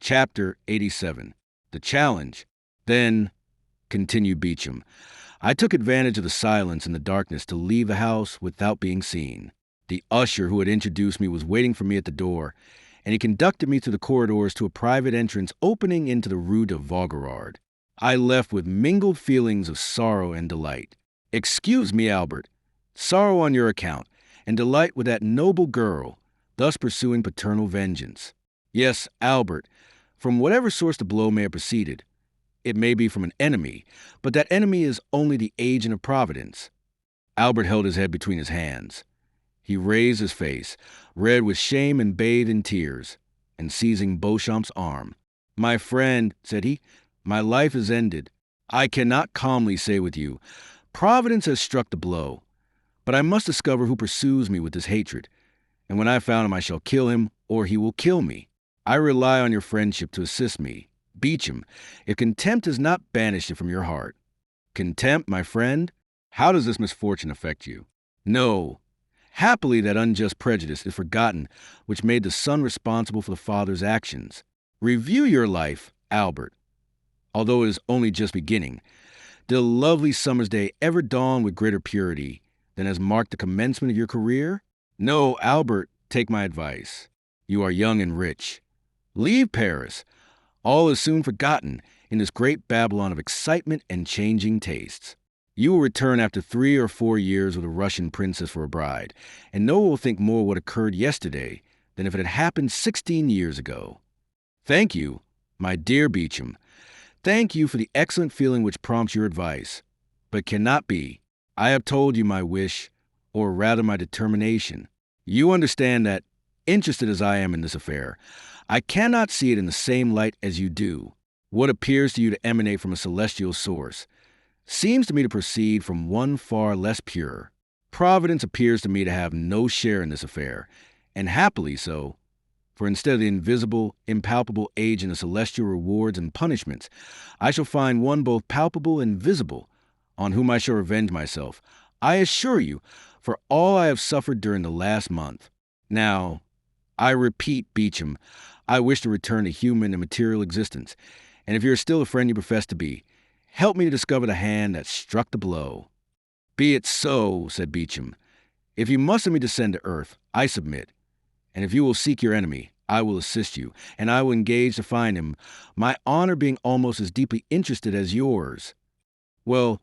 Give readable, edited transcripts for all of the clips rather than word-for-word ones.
Chapter 87. The Challenge. Then, continued Beecham, I took advantage of the silence and the darkness to leave the house without being seen. The usher who had introduced me was waiting for me at the door, and he conducted me through the corridors to a private entrance opening into the Rue de Vaugirard. I left with mingled feelings of sorrow and delight. Excuse me, Albert. Sorrow on your account, and delight with that noble girl, thus pursuing paternal vengeance. Yes, Albert, from whatever source the blow may have proceeded. It may be from an enemy, but that enemy is only the agent of Providence. Albert held his head between his hands. He raised his face, red with shame and bathed in tears, and seizing Beauchamp's arm. "My friend," said he, "my life is ended. I cannot calmly say with you, Providence has struck the blow. But I must discover who pursues me with this hatred, and when I have found him I shall kill him, or he will kill me. I rely on your friendship to assist me. Beecham, if contempt has not banished it from your heart." "Contempt, my friend? How does this misfortune affect you?" "No. Happily that unjust prejudice is forgotten which made the son responsible for the father's actions. Review your life, Albert. Although it is only just beginning, did a lovely summer's day ever dawn with greater purity than has marked the commencement of your career? No, Albert, take my advice. You are young and rich. Leave Paris. All is soon forgotten in this great Babylon of excitement and changing tastes. You will return after 3 or 4 years with a Russian princess for a bride, and no one will think more of what occurred yesterday than if it had happened 16 years ago. Thank you, my dear Beecham. Thank you for the excellent feeling which prompts your advice. But cannot be. I have told you my wish, or rather my determination. You understand that, interested as I am in this affair, I cannot see it in the same light as you do. What appears to you to emanate from a celestial source seems to me to proceed from one far less pure. Providence appears to me to have no share in this affair, and happily so, for instead of the invisible, impalpable agent of celestial rewards and punishments, I shall find one both palpable and visible, on whom I shall revenge myself, I assure you, for all I have suffered during the last month. Now, I repeat, Beecham, I wish to return to human and material existence, and if you are still the friend you profess to be, help me to discover the hand that struck the blow." "Be it so," said Beecham. "If you must have me descend to earth, I submit. And if you will seek your enemy, I will assist you, and I will engage to find him, my honor being almost as deeply interested as yours. Well,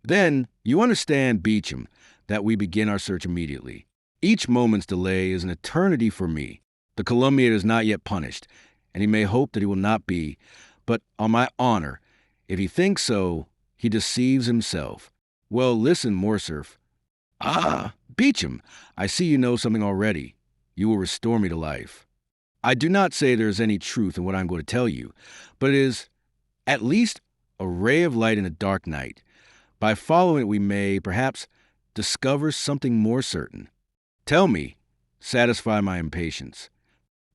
then, you understand, Beecham, that we begin our search immediately. Each moment's delay is an eternity for me. The calumniator is not yet punished, and he may hope that he will not be, but on my honor, if he thinks so, he deceives himself. Well, listen, Morcerf. Ah, Beecham, I see you know something already. You will restore me to life. I do not say there is any truth in what I am going to tell you, but it is, at least, a ray of light in a dark night. By following it we may, perhaps, discover something more certain. Tell me, satisfy my impatience.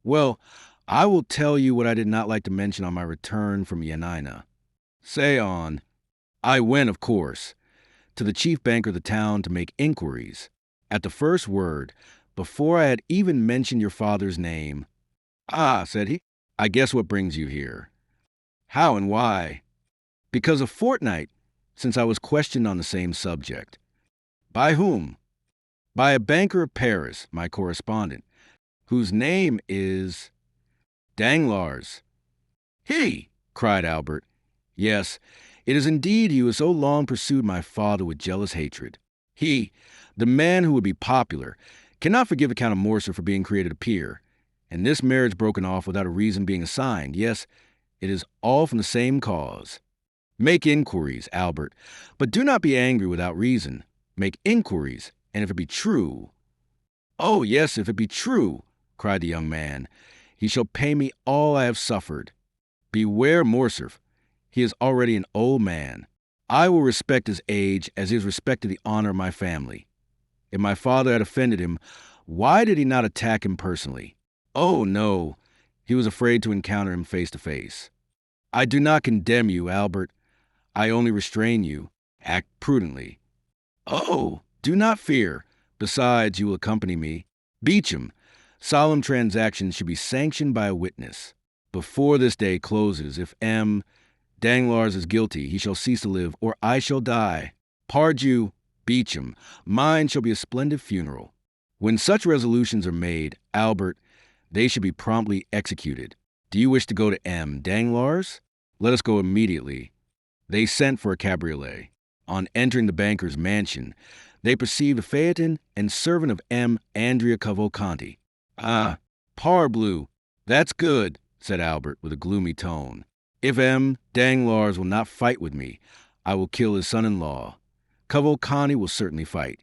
Well, I will tell you what I did not like to mention on my return from Yanina. Say on. I went, of course, to the chief banker of the town to make inquiries. At the first word, before I had even mentioned your father's name, "Ah," said he, "I guess what brings you here." "How and why?" "Because a fortnight since I was questioned on the same subject." "By whom?" "By a banker of Paris, my correspondent, whose name is Danglars." "He!" cried Albert. "Yes, it is indeed he who has so long pursued my father with jealous hatred. He, the man who would be popular, cannot forgive the Count of Morcerf for being created a peer, and this marriage broken off without a reason being assigned. Yes, it is all from the same cause. Make inquiries, Albert, but do not be angry without reason. Make inquiries, and if it be true—" "Oh, yes, if it be true," cried the young man, "he shall pay me all I have suffered. Beware Morcerf. He is already an old man. I will respect his age as he has respected the honor of my family. If my father had offended him, why did he not attack him personally? Oh, no, he was afraid to encounter him face to face. I do not condemn you, Albert. I only restrain you. Act prudently. Oh, do not fear. Besides, you will accompany me. Beecham, solemn transactions should be sanctioned by a witness. before this day closes, if M. Danglars is guilty, he shall cease to live, or I shall die. Pardieu, Beecham, mine shall be a splendid funeral. When such resolutions are made, Albert, they should be promptly executed. Do you wish to go to M. Danglars? Let us go immediately. They sent for a cabriolet. On entering the banker's mansion, they perceived a phaeton and servant of M. Andrea Cavalcanti. Ah, parbleu, that's good, said Albert with a gloomy tone. If M. Danglars will not fight with me, I will kill his son-in-law. Cavalcanti will certainly fight.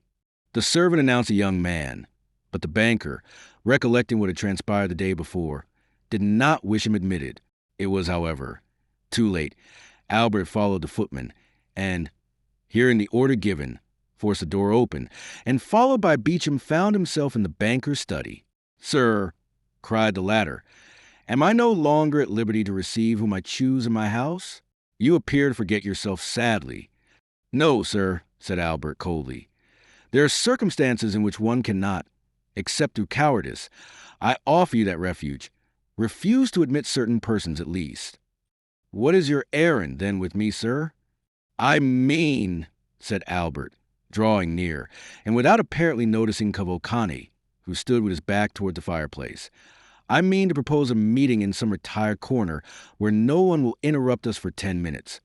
The servant announced a young man, but the banker, recollecting what had transpired the day before, did not wish him admitted. It was, however, too late. Albert followed the footman, and, hearing the order given, forced the door open, and followed by Beecham found himself in the banker's study. "Sir," cried the latter, "am I no longer at liberty to receive whom I choose in my house? You appear to forget yourself sadly." "No, sir," said Albert coldly. "There are circumstances in which one cannot, except through cowardice. I offer you that refuge. Refuse to admit certain persons at least." "What is your errand, then, with me, sir?" "I mean," said Albert, drawing near, and without apparently noticing Cavalcanti, who stood with his back toward the fireplace, "I mean to propose a meeting in some retired corner where no one will interrupt us for 10 minutes.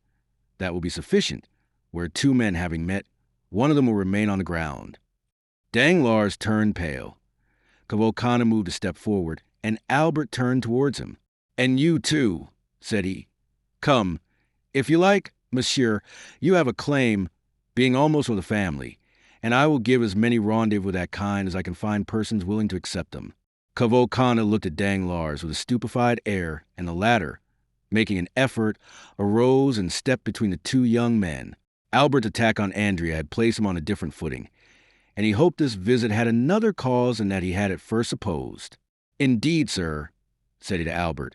That will be sufficient, where two men having met, one of them will remain on the ground." Danglars turned pale. Cavalcanti moved a step forward, and Albert turned towards him. "And you too," said he. "Come, if you like, monsieur, you have a claim, being almost of the family, and I will give as many rendezvous of that kind as I can find persons willing to accept them." Cavalcanti looked at Danglars with a stupefied air, and the latter, making an effort, arose and stepped between the two young men. Albert's attack on Andrea had placed him on a different footing, and he hoped this visit had another cause than that he had at first supposed. "Indeed, sir," said he to Albert,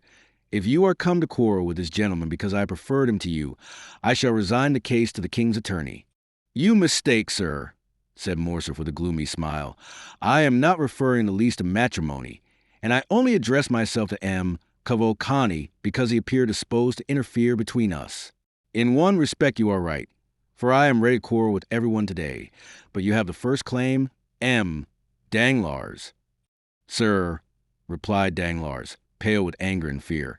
"if you are come to quarrel with this gentleman because I preferred him to you, I shall resign the case to the king's attorney." "You mistake, sir," said Morcerf with a gloomy smile. "I am not referring in the least to matrimony, and I only address myself to M. Cavalcanti because he appeared disposed to interfere between us. In one respect you are right, for I am ready to quarrel with everyone today, but you have the first claim, M. Danglars." "Sir," replied Danglars, pale with anger and fear,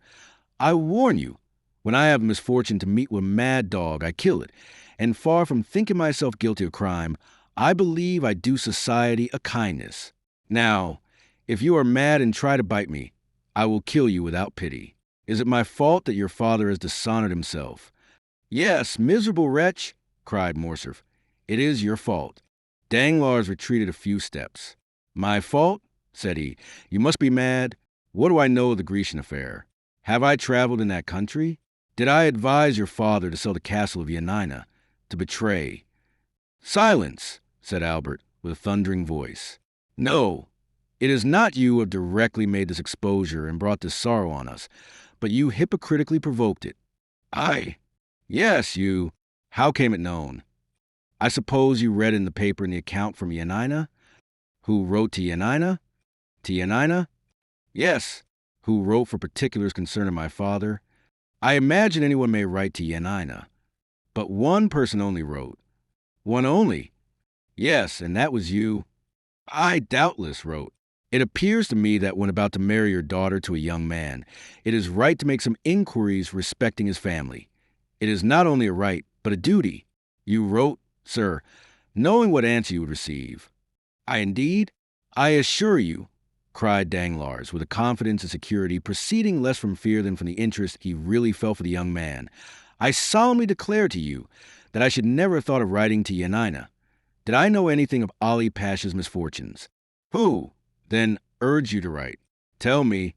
"I warn you, when I have the misfortune to meet with a mad dog, I kill it, and far from thinking myself guilty of crime, I believe I do society a kindness. Now, if you are mad and try to bite me, I will kill you without pity. Is it my fault that your father has dishonored himself?" "Yes, miserable wretch," cried Morcerf, "it is your fault." Danglars retreated a few steps. "My fault?" said he. "You must be mad. What do I know of the Grecian affair? Have I traveled in that country? Did I advise your father to sell the castle of Yanina, to betray—" "Silence!" said Albert, with a thundering voice. "No, it is not you who have directly made this exposure and brought this sorrow on us, but you hypocritically provoked it." "I?" "Yes, you. How came it known? I suppose you read in the paper in the account from Yanina?" "Who wrote to Yanina?" "To Yanina?" "Yes." "Who wrote for particulars concerning my father?" "I imagine anyone may write to Yanina. But one person only wrote." "One only?" "Yes, and that was you." "I doubtless wrote. It appears to me that when about to marry your daughter to a young man, it is right to make some inquiries respecting his family. It is not only a right, but a duty. You wrote, sir, knowing what answer you would receive." "I indeed?" "I assure you," cried Danglars, with a confidence and security proceeding less from fear than from the interest he really felt for the young man, "I solemnly declare to you that I should never have thought of writing to Yanina. Did I know anything of Ali Pasha's misfortunes?" "Who, then, urged you to write? Tell me."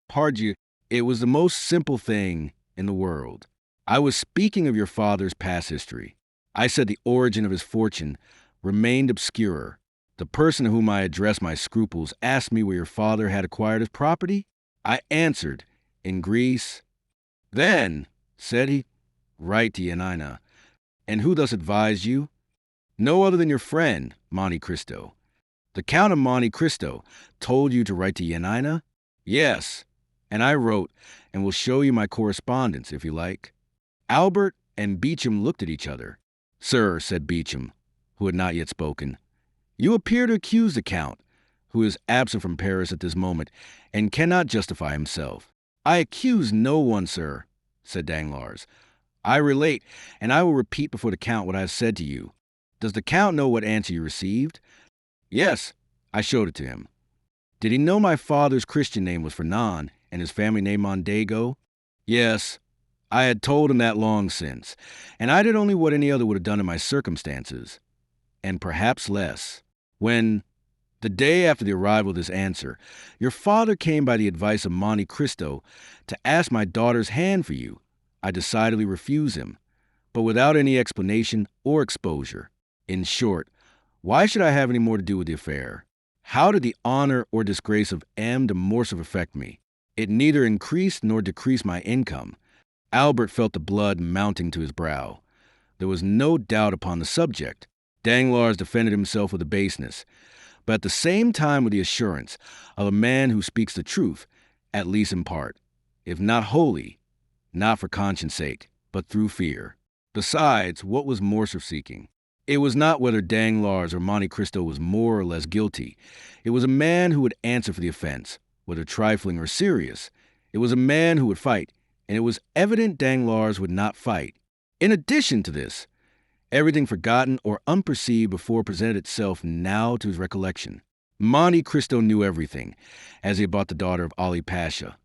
"Pardieu, it was the most simple thing in the world. I was speaking of your father's past history. I said the origin of his fortune remained obscure. The person to whom I addressed my scruples asked me where your father had acquired his property. I answered, in Greece. 'Then,' said he, 'write to Yanina.' And who thus advised you? No other than your friend, Monte Cristo. The Count of Monte Cristo told you to write to Yanina?" "Yes, And I wrote, and will show you my correspondence, if you like. Albert and Beecham looked at each other. Sir, said Beecham, who had not yet spoken, you appear to accuse the Count, who is absent from Paris at this moment, and cannot justify himself. I accuse no one, sir, said Danglars. I relate, and I will repeat before the Count what I have said to you. Does the Count know what answer you received? Yes, I showed it to him. Did he know my father's Christian name was Fernand, and his family name Mondego? Yes, I had told him that long since, and I did only what any other would have done in my circumstances, and perhaps less. When, the day after the arrival of this answer, your father came by the advice of Monte Cristo to ask my daughter's hand for you, I decidedly refused him, but without any explanation or exposure. In short, why should I have any more to do with the affair? How did the honor or disgrace of M. de Morcerf affect me? It neither increased nor decreased my income. Albert felt the blood mounting to his brow. There was no doubt upon the subject. Danglars defended himself with a baseness, but at the same time with the assurance of a man who speaks the truth, at least in part, if not wholly, not for conscience sake, but through fear. Besides, what was Morcerf seeking? It was not whether Danglars or Monte Cristo was more or less guilty. It was a man who would answer for the offense, whether trifling or serious. It was a man who would fight, and it was evident Danglars would not fight. In addition to this, everything forgotten or unperceived before presented itself now to his recollection. Monte Cristo knew everything, as he had bought the daughter of Ali Pasha,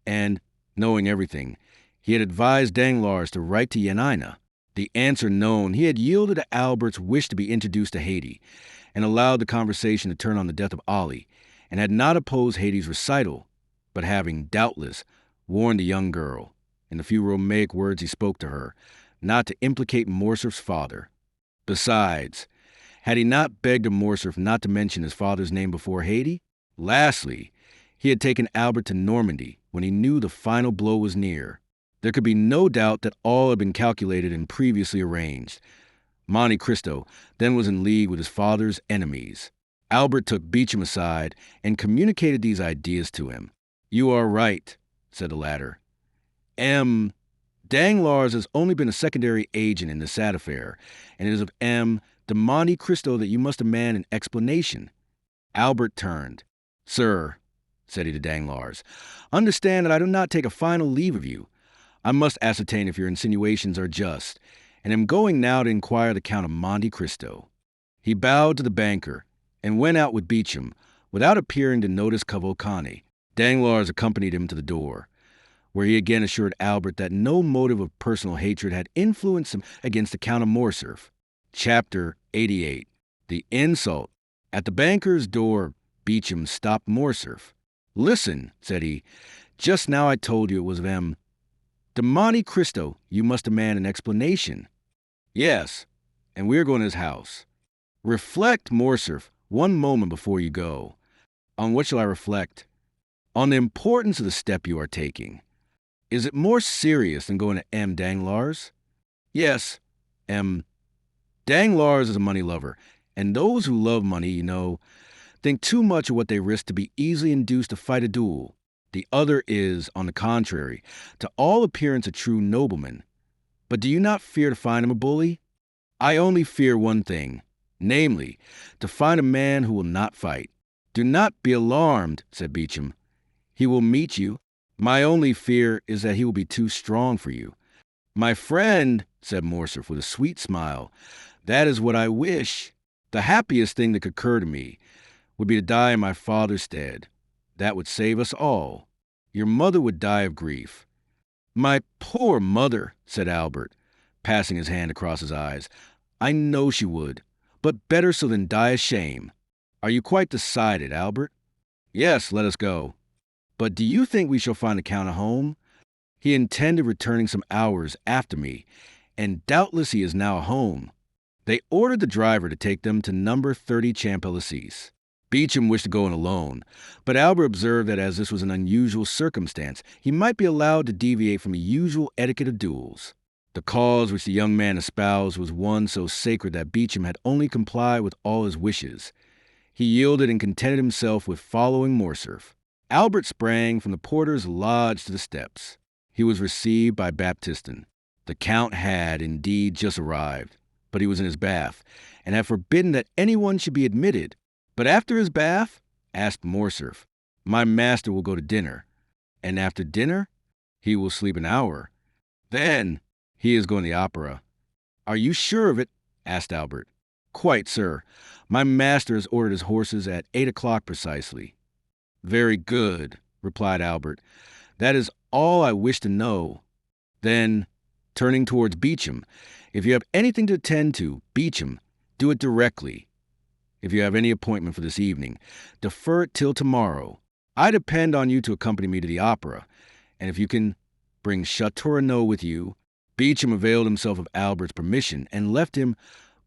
and, knowing everything, he had advised Danglars to write to Yanina. The answer known, he had yielded to Albert's wish to be introduced to Haydée, and allowed the conversation to turn on the death of Ali, and had not opposed Haydée's recital, but having, doubtless, warned the young girl, in the few Romaic words he spoke to her, not to implicate Morcerf's father. Besides, had he not begged of Morcerf not to mention his father's name before Haydée? Lastly, he had taken Albert to Normandy when he knew the final blow was near. There could be no doubt that all had been calculated and previously arranged. Monte Cristo then was in league with his father's enemies. Albert took Beecham aside and communicated these ideas to him. You are right, said the latter. Danglars has only been a secondary agent in the sad affair, and it is of de Monte Cristo that you must demand an explanation. Albert turned. Sir, said he to Danglars, understand that I do not take a final leave of you. I must ascertain if your insinuations are just, and am going now to inquire the Count of Monte Cristo. He bowed to the banker, and went out with Beecham, without appearing to notice Cavalcanti. Danglars accompanied him to the door, where he again assured Albert that no motive of personal hatred had influenced him against the Count of Morcerf. Chapter 88. The Insult. At the banker's door, Beecham stopped Morcerf. Listen, said he, just now I told you it was of de Monte Cristo. You must demand an explanation. Yes, and we are going to his house. Reflect, Morcerf, one moment before you go. On what shall I reflect? On the importance of the step you are taking. Is it more serious than going to Danglars? Yes, Danglars is a money lover, and those who love money, think too much of what they risk to be easily induced to fight a duel. The other is, on the contrary, to all appearance a true nobleman. But do you not fear to find him a bully? I only fear one thing, namely, to find a man who will not fight. Do not be alarmed, said Beecham. He will meet you. My only fear is that he will be too strong for you. My friend, said Morcerf with a sweet smile, that is what I wish. The happiest thing that could occur to me would be to die in my father's stead. That would save us all. Your mother would die of grief. My poor mother, said Albert, passing his hand across his eyes. I know she would, but better so than die of shame. Are you quite decided, Albert? Yes, let us go. But do you think we shall find the Count at home? He intended returning some hours after me, and doubtless he is now home. They ordered the driver to take them to number 30 Champs-Élysées. Beecham wished to go in alone, but Albert observed that as this was an unusual circumstance, he might be allowed to deviate from the usual etiquette of duels. The cause which the young man espoused was one so sacred that Beecham had only complied with all his wishes. He yielded and contented himself with following Morcerf. Albert sprang from the porter's lodge to the steps. He was received by Baptistin. The Count had indeed just arrived, but he was in his bath, and had forbidden that anyone should be admitted. But after his bath, asked Morcerf, my master will go to dinner, and after dinner, he will sleep an hour. Then he is going to the opera. Are you sure of it? Asked Albert. Quite, sir. My master has ordered his horses at 8 o'clock precisely. Very good, replied Albert. That is all I wish to know. Then, turning towards Beauchamp, if you have anything to attend to, Beauchamp, do it directly. If you have any appointment for this evening, defer it till tomorrow. I depend on you to accompany me to the opera, and if you can bring Château with you. Beauchamp availed himself of Albert's permission and left him,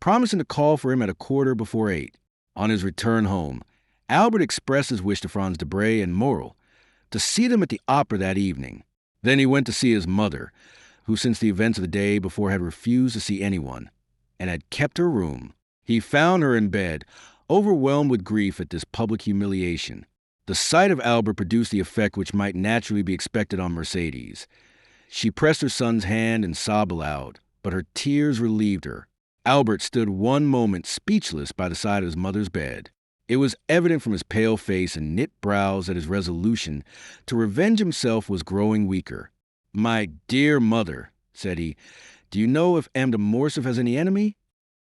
promising to call for him at 8:15. On his return home, Albert expressed his wish to Franz Debray and Morel to see them at the opera that evening. Then he went to see his mother, who since the events of the day before had refused to see anyone, and had kept her room. He found her in bed, overwhelmed with grief at this public humiliation. The sight of Albert produced the effect which might naturally be expected on Mercedes. She pressed her son's hand and sobbed aloud, but her tears relieved her. Albert stood one moment speechless by the side of his mother's bed. It was evident from his pale face and knit brows that his resolution to revenge himself was growing weaker. My dear mother, said he, do you know if M. de Morcerf has any enemy?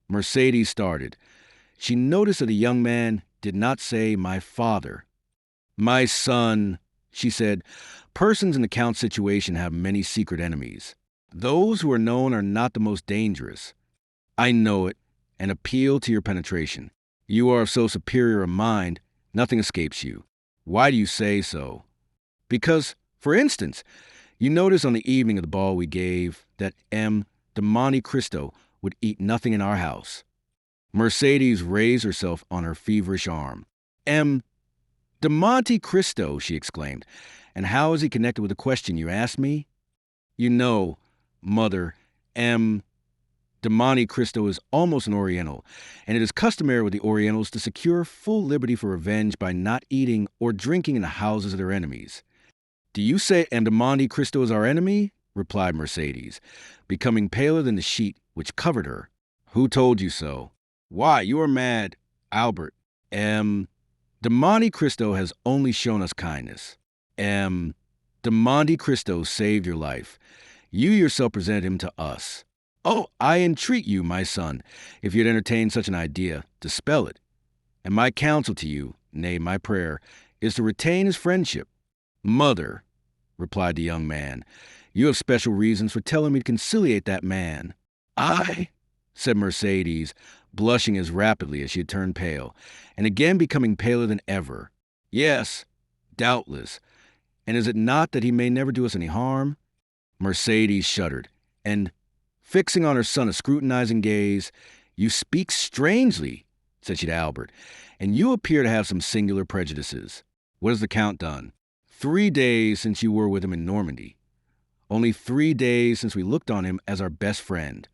Mercedes started. She noticed that the young man did not say my father. My son, she said, persons in the Count's situation have many secret enemies. Those who are known are not the most dangerous. I know it, and appeal to your penetration. You are of so superior a mind, nothing escapes you. Why do you say so? Because, for instance, you noticed on the evening of the ball we gave that M. de Monte Cristo would eat nothing in our house. Mercedes raised herself on her feverish arm. M. de Monte Cristo, she exclaimed. And how is he connected with the question you asked me? You know, mother, M. de Monte Cristo is almost an Oriental, and it is customary with the Orientals to secure full liberty for revenge by not eating or drinking in the houses of their enemies. Do you say M. de Monte Cristo is our enemy? Replied Mercedes, becoming paler than the sheet which covered her. Who told you so? Why, you are mad. Albert, M. de Monte Cristo has only shown us kindness. M. de Monte Cristo saved your life. You yourself presented him to us. Oh, I entreat you, my son, if you'd entertain such an idea, dispel it. And my counsel to you, nay, my prayer, is to retain his friendship. Mother, replied the young man, you have special reasons for telling me to conciliate that man. I, said Mercedes, blushing as rapidly as she had turned pale, and again becoming paler than ever. Yes, doubtless. And is it not that he may never do us any harm? Mercedes shuddered, and, fixing on her son a scrutinizing gaze, you speak strangely, said she to Albert, and you appear to have some singular prejudices. What has the Count done? 3 days since you were with him in Normandy. Only 3 days since we looked on him as our best friend.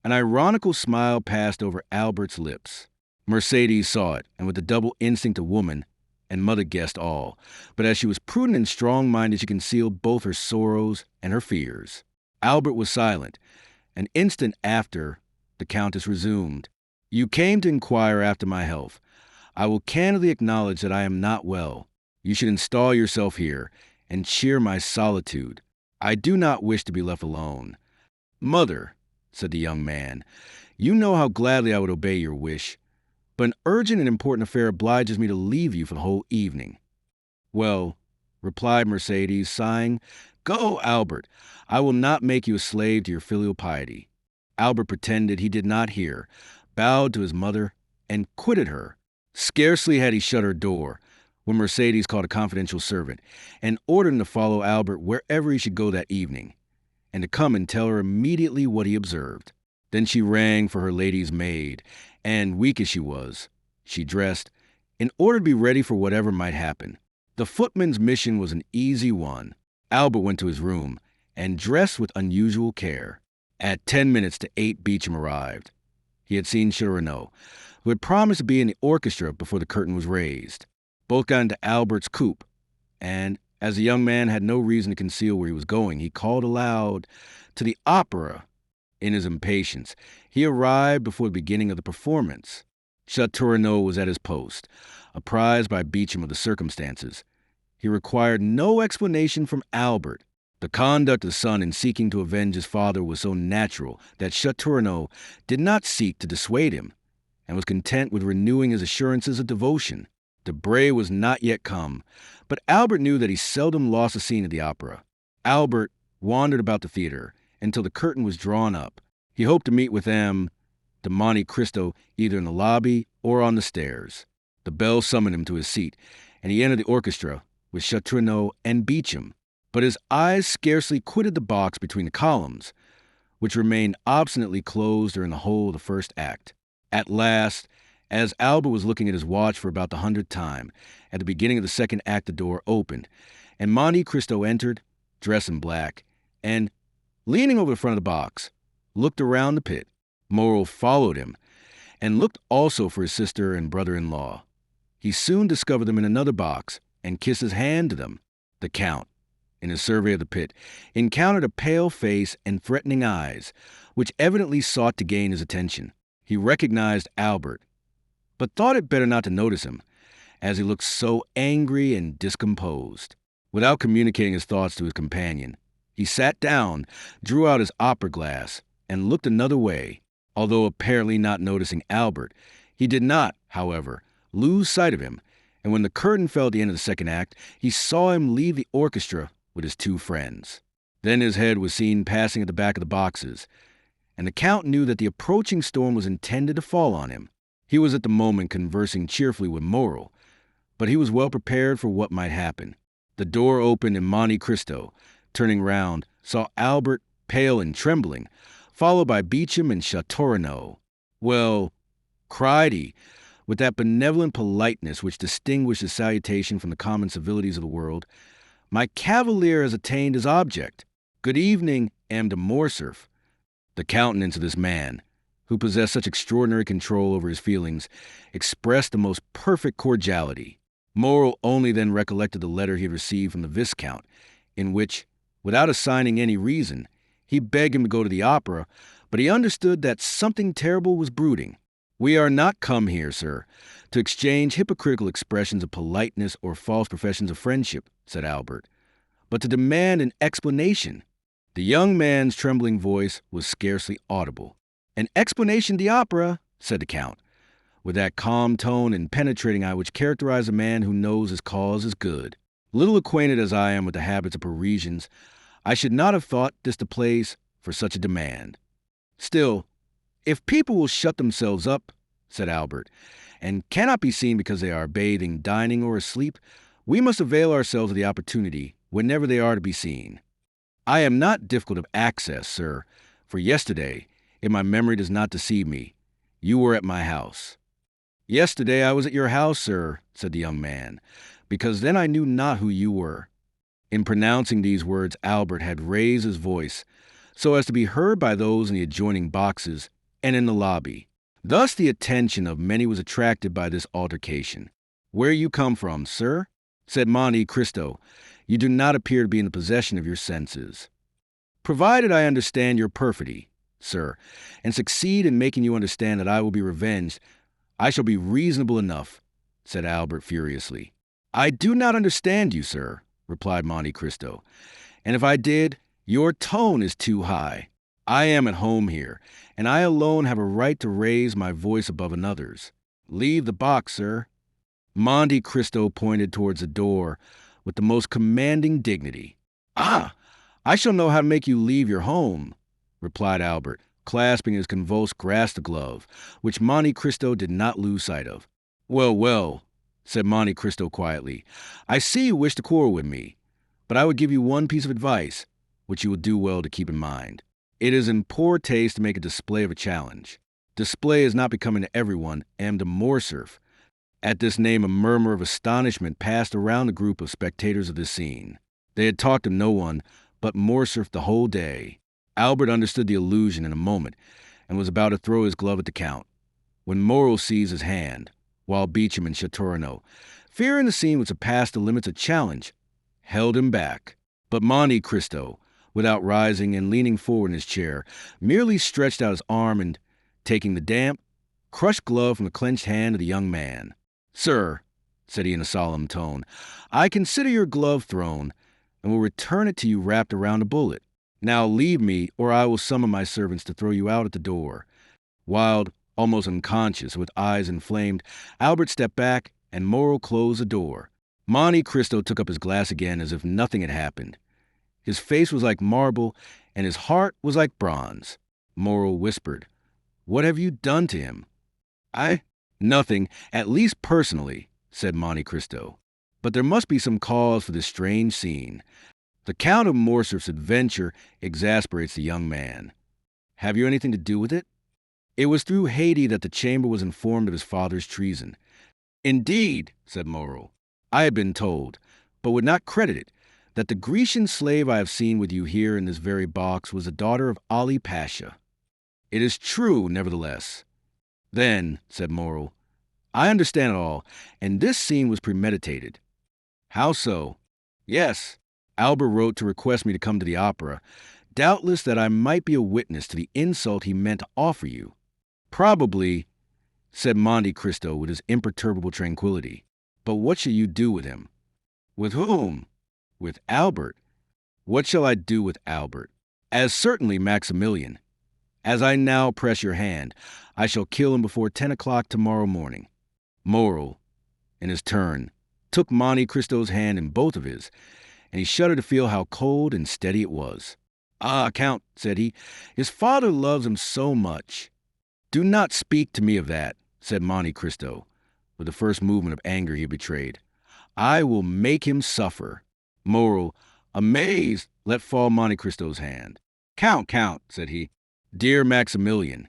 An ironical smile passed over Albert's lips. Mercedes saw it, and with the double instinct of woman, and mother guessed all, but as she was prudent and strong-minded, she concealed both her sorrows and her fears. Albert was silent. An instant after, the Countess resumed. You came to inquire after my health. I will candidly acknowledge that I am not well. You should install yourself here, and cheer my solitude. I do not wish to be left alone. Mother, said the young man, you know how gladly I would obey your wish, but an urgent and important affair obliges me to leave you for the whole evening. Well, replied Mercedes, sighing, go, Albert. I will not make you a slave to your filial piety. Albert pretended he did not hear, bowed to his mother, and quitted her. Scarcely had he shut her door, when Mercedes called a confidential servant, and ordered him to follow Albert wherever he should go that evening, and to come and tell her immediately what he observed. Then she rang for her lady's maid, and, weak as she was, she dressed, in order to be ready for whatever might happen. The footman's mission was an easy one. Albert went to his room, and dressed with unusual care. At 10 minutes to 8, Beauchamp arrived. He had seen Château, who had promised to be in the orchestra before the curtain was raised. Both got into Albert's coupe. and as the young man had no reason to conceal where he was going, he called aloud to the opera in his impatience. He arrived before the beginning of the performance. Château was at his post, apprised by Beecham of the circumstances. He required no explanation from Albert. The conduct of the son in seeking to avenge his father was so natural that Château did not seek to dissuade him, and was content with renewing his assurances of devotion. Debray was not yet come, but Albert knew that he seldom lost a scene at the opera. Albert wandered about the theater until the curtain was drawn up. He hoped to meet with M. de Monte Cristo either in the lobby or on the stairs. The bell summoned him to his seat, and he entered the orchestra with Château and Beecham, but his eyes scarcely quitted the box between the columns, which remained obstinately closed during the whole of the first act. At last, as Albert was looking at his watch for about the 100th time, at the beginning of the second act the door opened, and Monte Cristo entered, dressed in black, and, leaning over the front of the box, looked around the pit. Morrel followed him, and looked also for his sister and brother-in-law. He soon discovered them in another box, and kissed his hand to them. The Count, in his survey of the pit, encountered a pale face and threatening eyes, which evidently sought to gain his attention. He recognized Albert, but thought it better not to notice him, as he looked so angry and discomposed. Without communicating his thoughts to his companion, he sat down, drew out his opera glass, and looked another way. Although apparently not noticing Albert, he did not, however, lose sight of him, and when the curtain fell at the end of the second act, he saw him leave the orchestra with his two friends. Then his head was seen passing at the back of the boxes, and the Count knew that the approaching storm was intended to fall on him. He was at the moment conversing cheerfully with Morrel, but he was well prepared for what might happen. The door opened, and Monte Cristo, turning round, saw Albert, pale and trembling, followed by Beecham and Château. "Well," cried he, with that benevolent politeness which distinguished his salutation from the common civilities of the world, "my cavalier has attained his object. Good evening, M. de Morcerf." The countenance of this man, who possessed such extraordinary control over his feelings, expressed the most perfect cordiality. Morrel only then recollected the letter he had received from the Viscount, in which, without assigning any reason, he begged him to go to the opera, but he understood that something terrible was brooding. "We are not come here, sir, to exchange hypocritical expressions of politeness or false professions of friendship," said Albert, "but to demand an explanation." The young man's trembling voice was scarcely audible. "An explanation de opera," said the Count, with that calm tone and penetrating eye which characterize a man who knows his cause is good. "Little acquainted as I am with the habits of Parisians, I should not have thought this the place for such a demand. Still, if people will shut themselves up," said Albert, "and cannot be seen because they are bathing, dining, or asleep, we must avail ourselves of the opportunity whenever they are to be seen. I am not difficult of access, sir, for yesterday, if my memory does not deceive me, you were at my house." "Yesterday I was at your house, sir," said the young man, "because then I knew not who you were." In pronouncing these words, Albert had raised his voice so as to be heard by those in the adjoining boxes and in the lobby. Thus the attention of many was attracted by this altercation. "Where you come from, sir?" said Monte Cristo. "You do not appear to be in the possession of your senses." "Provided I understand your perfidy, sir, and succeed in making you understand that I will be revenged, I shall be reasonable enough," said Albert furiously. "I do not understand you, sir," replied Monte Cristo, "and if I did, your tone is too high. I am at home here, and I alone have a right to raise my voice above another's. Leave the box, sir." Monte Cristo pointed towards the door with the most commanding dignity. "Ah, I shall know how to make you leave your home," replied Albert, clasping his convulsed grasp the glove, which Monte Cristo did not lose sight of. "Well, well," said Monte Cristo quietly, "I see you wish to quarrel with me, but I would give you one piece of advice, which you will do well to keep in mind. It is in poor taste to make a display of a challenge. Display is not becoming to everyone, M. de Morcerf." At this name, a murmur of astonishment passed around the group of spectators of this scene. They had talked to no one but Morcerf the whole day. Albert understood the allusion in a moment, and was about to throw his glove at the Count, when Morrel seized his hand, while Beecham and Château, fearing the scene would surpass the limits of challenge, held him back. But Monte Cristo, without rising and leaning forward in his chair, merely stretched out his arm and, taking the damp, crushed glove from the clenched hand of the young man. "Sir," said he in a solemn tone, "I consider your glove thrown, and will return it to you wrapped around a bullet. Now leave me, or I will summon my servants to throw you out at the door." Wild, almost unconscious, with eyes inflamed, Albert stepped back, and Moreau closed the door. Monte Cristo took up his glass again as if nothing had happened. His face was like marble, and his heart was like bronze. Moreau whispered, "What have you done to him?" Nothing, at least personally," said Monte Cristo. "But there must be some cause for this strange scene. The Count of Morcerf's adventure exasperates the young man. Have you anything to do with it?" "It was through Haiti that the chamber was informed of his father's treason." "Indeed," said Moreau. "I had been told, but would not credit it, that the Grecian slave I have seen with you here in this very box was the daughter of Ali Pasha." "It is true, nevertheless." "Then," said Moreau, "I understand it all, and this scene was premeditated." "How so?" "Yes. Albert wrote to request me to come to the opera, doubtless that I might be a witness to the insult he meant to offer you." "Probably," said Monte Cristo with his imperturbable tranquility. "But what shall you do with him?" "With whom?" "With Albert." "What shall I do with Albert?" "As certainly Maximilian. As I now press your hand, I shall kill him before 10 o'clock tomorrow morning." Moreau, in his turn, took Monte Cristo's hand in both of his, and he shuddered to feel how cold and steady it was. "Ah, Count," said he, "his father loves him so much." "Do not speak to me of that," said Monte Cristo, with the first movement of anger he had betrayed. "I will make him suffer." Moreau, amazed, let fall Monte Cristo's hand. Count," said he. "Dear Maximilian,"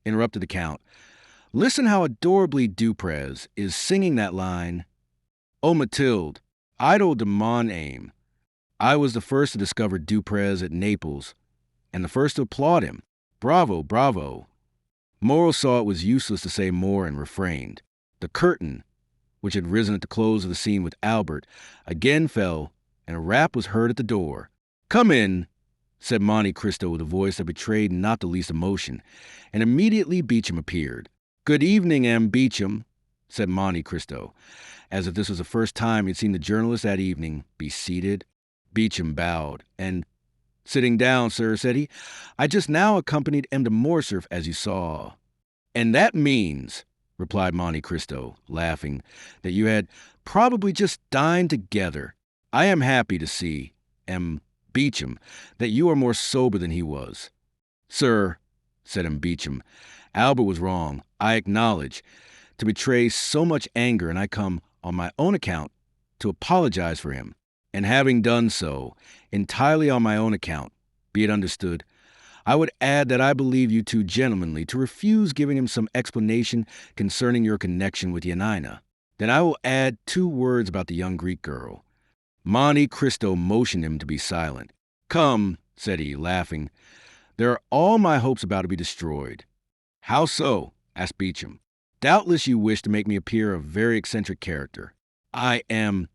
interrupted the Count, "listen how adorably Duprez is singing that line, 'O Mathilde, idole de mon âme.' I was the first to discover Duprez at Naples, and the first to applaud him. Bravo, bravo." Moreau saw it was useless to say more and refrained. The curtain, which had risen at the close of the scene with Albert, again fell, and a rap was heard at the door. "Come in," said Monte Cristo with a voice that betrayed not the least emotion, and immediately Beauchamp appeared. "Good evening, M. Beauchamp," said Monte Cristo, as if this was the first time he had seen the journalist that evening. "Be seated." Beauchamp bowed, and, "Sitting down, sir," said he, "I just now accompanied M. de Morcerf, as you saw." "And that means," replied Monte Cristo, laughing, "that you had probably just dined together. I am happy to see, M. Beauchamp, that you are more sober than he was." "Sir," said M. Beauchamp, "Albert was wrong, I acknowledge, to betray so much anger, and I come, on my own account, to apologize for him. And having done so, entirely on my own account, be it understood, I would add that I believe you too gentlemanly to refuse giving him some explanation concerning your connection with Yanina. Then I will add 2 words about the young Greek girl." Monte Cristo motioned him to be silent. "Come," said he, laughing, "there are all my hopes about to be destroyed." "How so?" asked Beauchamp. "Doubtless you wish to make me appear a very eccentric character. I am,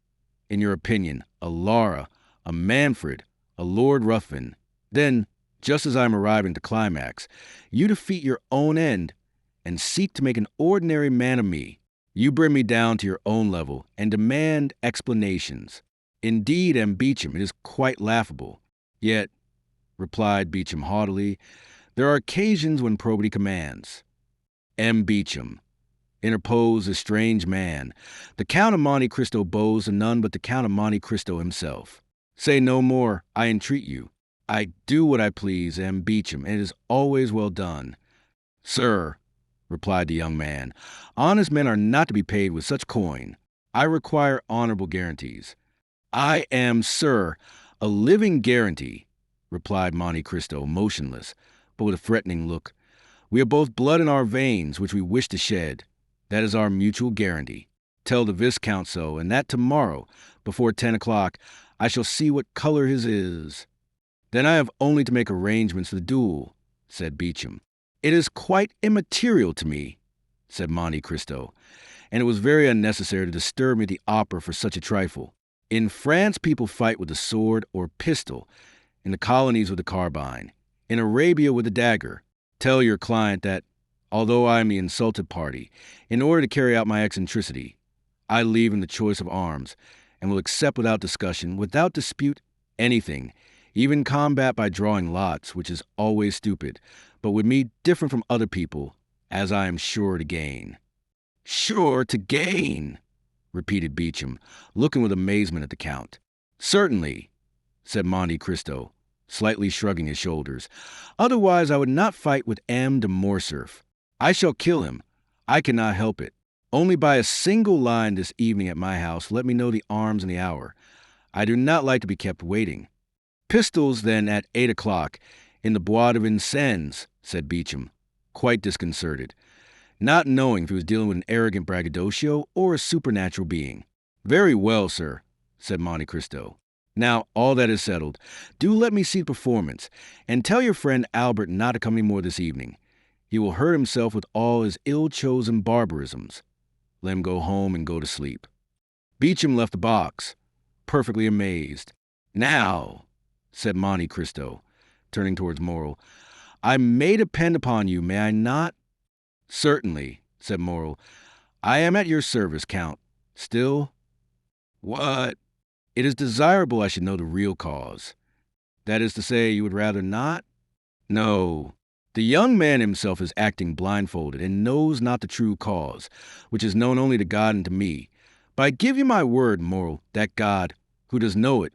in your opinion, a Lara, a Manfred, a Lord Ruthven. Then, just as I am arriving at the climax, you defeat your own end and seek to make an ordinary man of me. You bring me down to your own level and demand explanations. Indeed, M. Beauchamp, it is quite laughable. Yet," replied Beauchamp haughtily, "there are occasions when probity commands." "M. Beauchamp," interposed the strange man, "the Count of Monte Cristo bows to none but the Count of Monte Cristo himself. Say no more, I entreat you. I do what I please, M. Beauchamp, and it is always well done." "Sir," replied the young man, "honest men are not to be paid with such coin. I require honorable guarantees." "I am, sir, a living guarantee," replied Monte Cristo, motionless, but with a threatening look. "We have both blood in our veins, which we wish to shed. That is our mutual guarantee. Tell the Viscount so, and that tomorrow, before 10 o'clock, I shall see what color his is." "Then I have only to make arrangements for the duel," said Beauchamp. "It is quite immaterial to me," said Monte Cristo, "and it was very unnecessary to disturb me at the opera for such a trifle. In France, people fight with a sword or pistol. In the colonies, with a carbine. In Arabia, with a dagger. Tell your client that, although I am the insulted party, in order to carry out my eccentricity, I leave him the choice of arms and will accept without discussion, without dispute, anything, even combat by drawing lots, which is always stupid, but with me different from other people, as I am sure to gain. Sure to gain, repeated Beecham, looking with amazement at the Count. Certainly, said Monte Cristo, slightly shrugging his shoulders. Otherwise I would not fight with M. de Morcerf. I shall kill him. I cannot help it. Only by a single line this evening at my house let me know the arms and the hour. I do not like to be kept waiting. Pistols, then, at 8 o'clock, in the Bois de Vincennes, said Beecham, quite disconcerted, not knowing if he was dealing with an arrogant braggadocio or a supernatural being. Very well, sir, said Monte Cristo. Now, all that is settled. Do let me see the performance, and tell your friend Albert not to come any more this evening. He will hurt himself with all his ill-chosen barbarisms. Let him go home and go to sleep. Beecham left the box, perfectly amazed. Now, said Monte Cristo, turning towards Morrel, I may depend upon you, may I not? Certainly, said Morrel. I am at your service, Count. Still? What? It is desirable I should know the real cause. That is to say, you would rather not? No. The young man himself is acting blindfolded and knows not the true cause, which is known only to God and to me. But I give you my word, Morrel, that God, who does know it,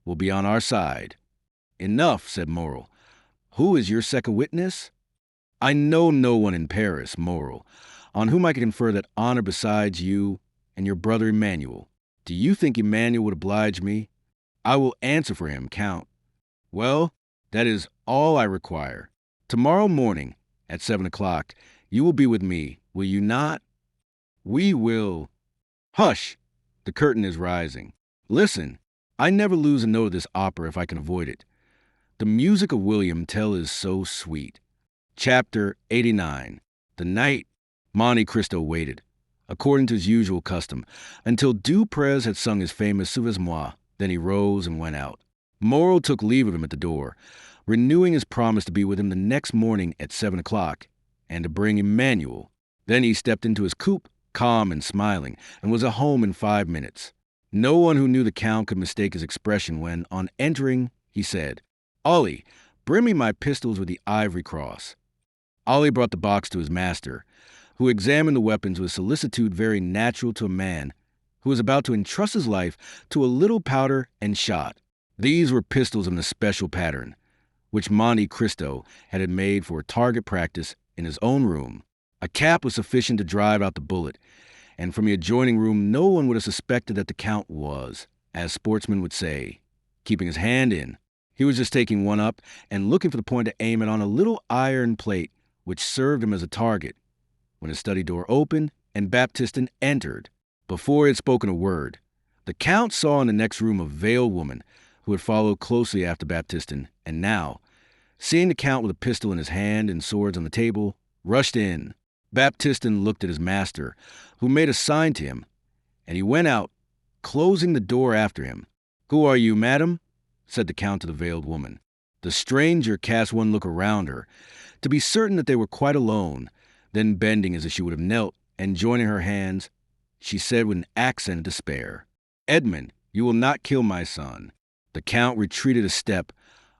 will be on our side. Enough, said Morrel. Who is your second witness? I know no one in Paris, Morrel, on whom I can confer that honor besides you and your brother Emmanuel. Do you think Emmanuel would oblige me? I will answer for him, Count. Well, that is all I require. Tomorrow morning, at 7 o'clock, you will be with me, will you not? We will. Hush! The curtain is rising. Listen, I never lose a note of this opera if I can avoid it. The music of William Tell is so sweet. Chapter 89. The night. Monte Cristo waited, according to his usual custom, until Duprez had sung his famous Suivez-moi. Then he rose and went out. Morrel took leave of him at the door, renewing his promise to be with him the next morning at 7 o'clock, and to bring Emmanuel. Then he stepped into his coupe, calm and smiling, and was at home in 5 minutes. No one who knew the Count could mistake his expression when, on entering, he said, Ollie, bring me my pistols with the ivory cross. Ollie brought the box to his master, who examined the weapons with solicitude very natural to a man who was about to entrust his life to a little powder and shot. These were pistols of an especial pattern, which Monte Cristo had made for target practice in his own room. A cap was sufficient to drive out the bullet, and from the adjoining room no one would have suspected that the Count was, as sportsmen would say, keeping his hand in. He was just taking one up and looking for the point to aim it on a little iron plate which served him as a target, when his study door opened and Baptistin entered. Before he had spoken a word, the Count saw in the next room a veiled woman who had followed closely after Baptistin, and now, seeing the Count with a pistol in his hand and swords on the table, rushed in. Baptistin looked at his master, who made a sign to him, and he went out, closing the door after him. Who are you, madam? Said the Count to the veiled woman. The stranger cast one look around her, to be certain that they were quite alone. Then, bending as if she would have knelt, and joining her hands, she said with an accent of despair, Edmond, you will not kill my son. The Count retreated a step,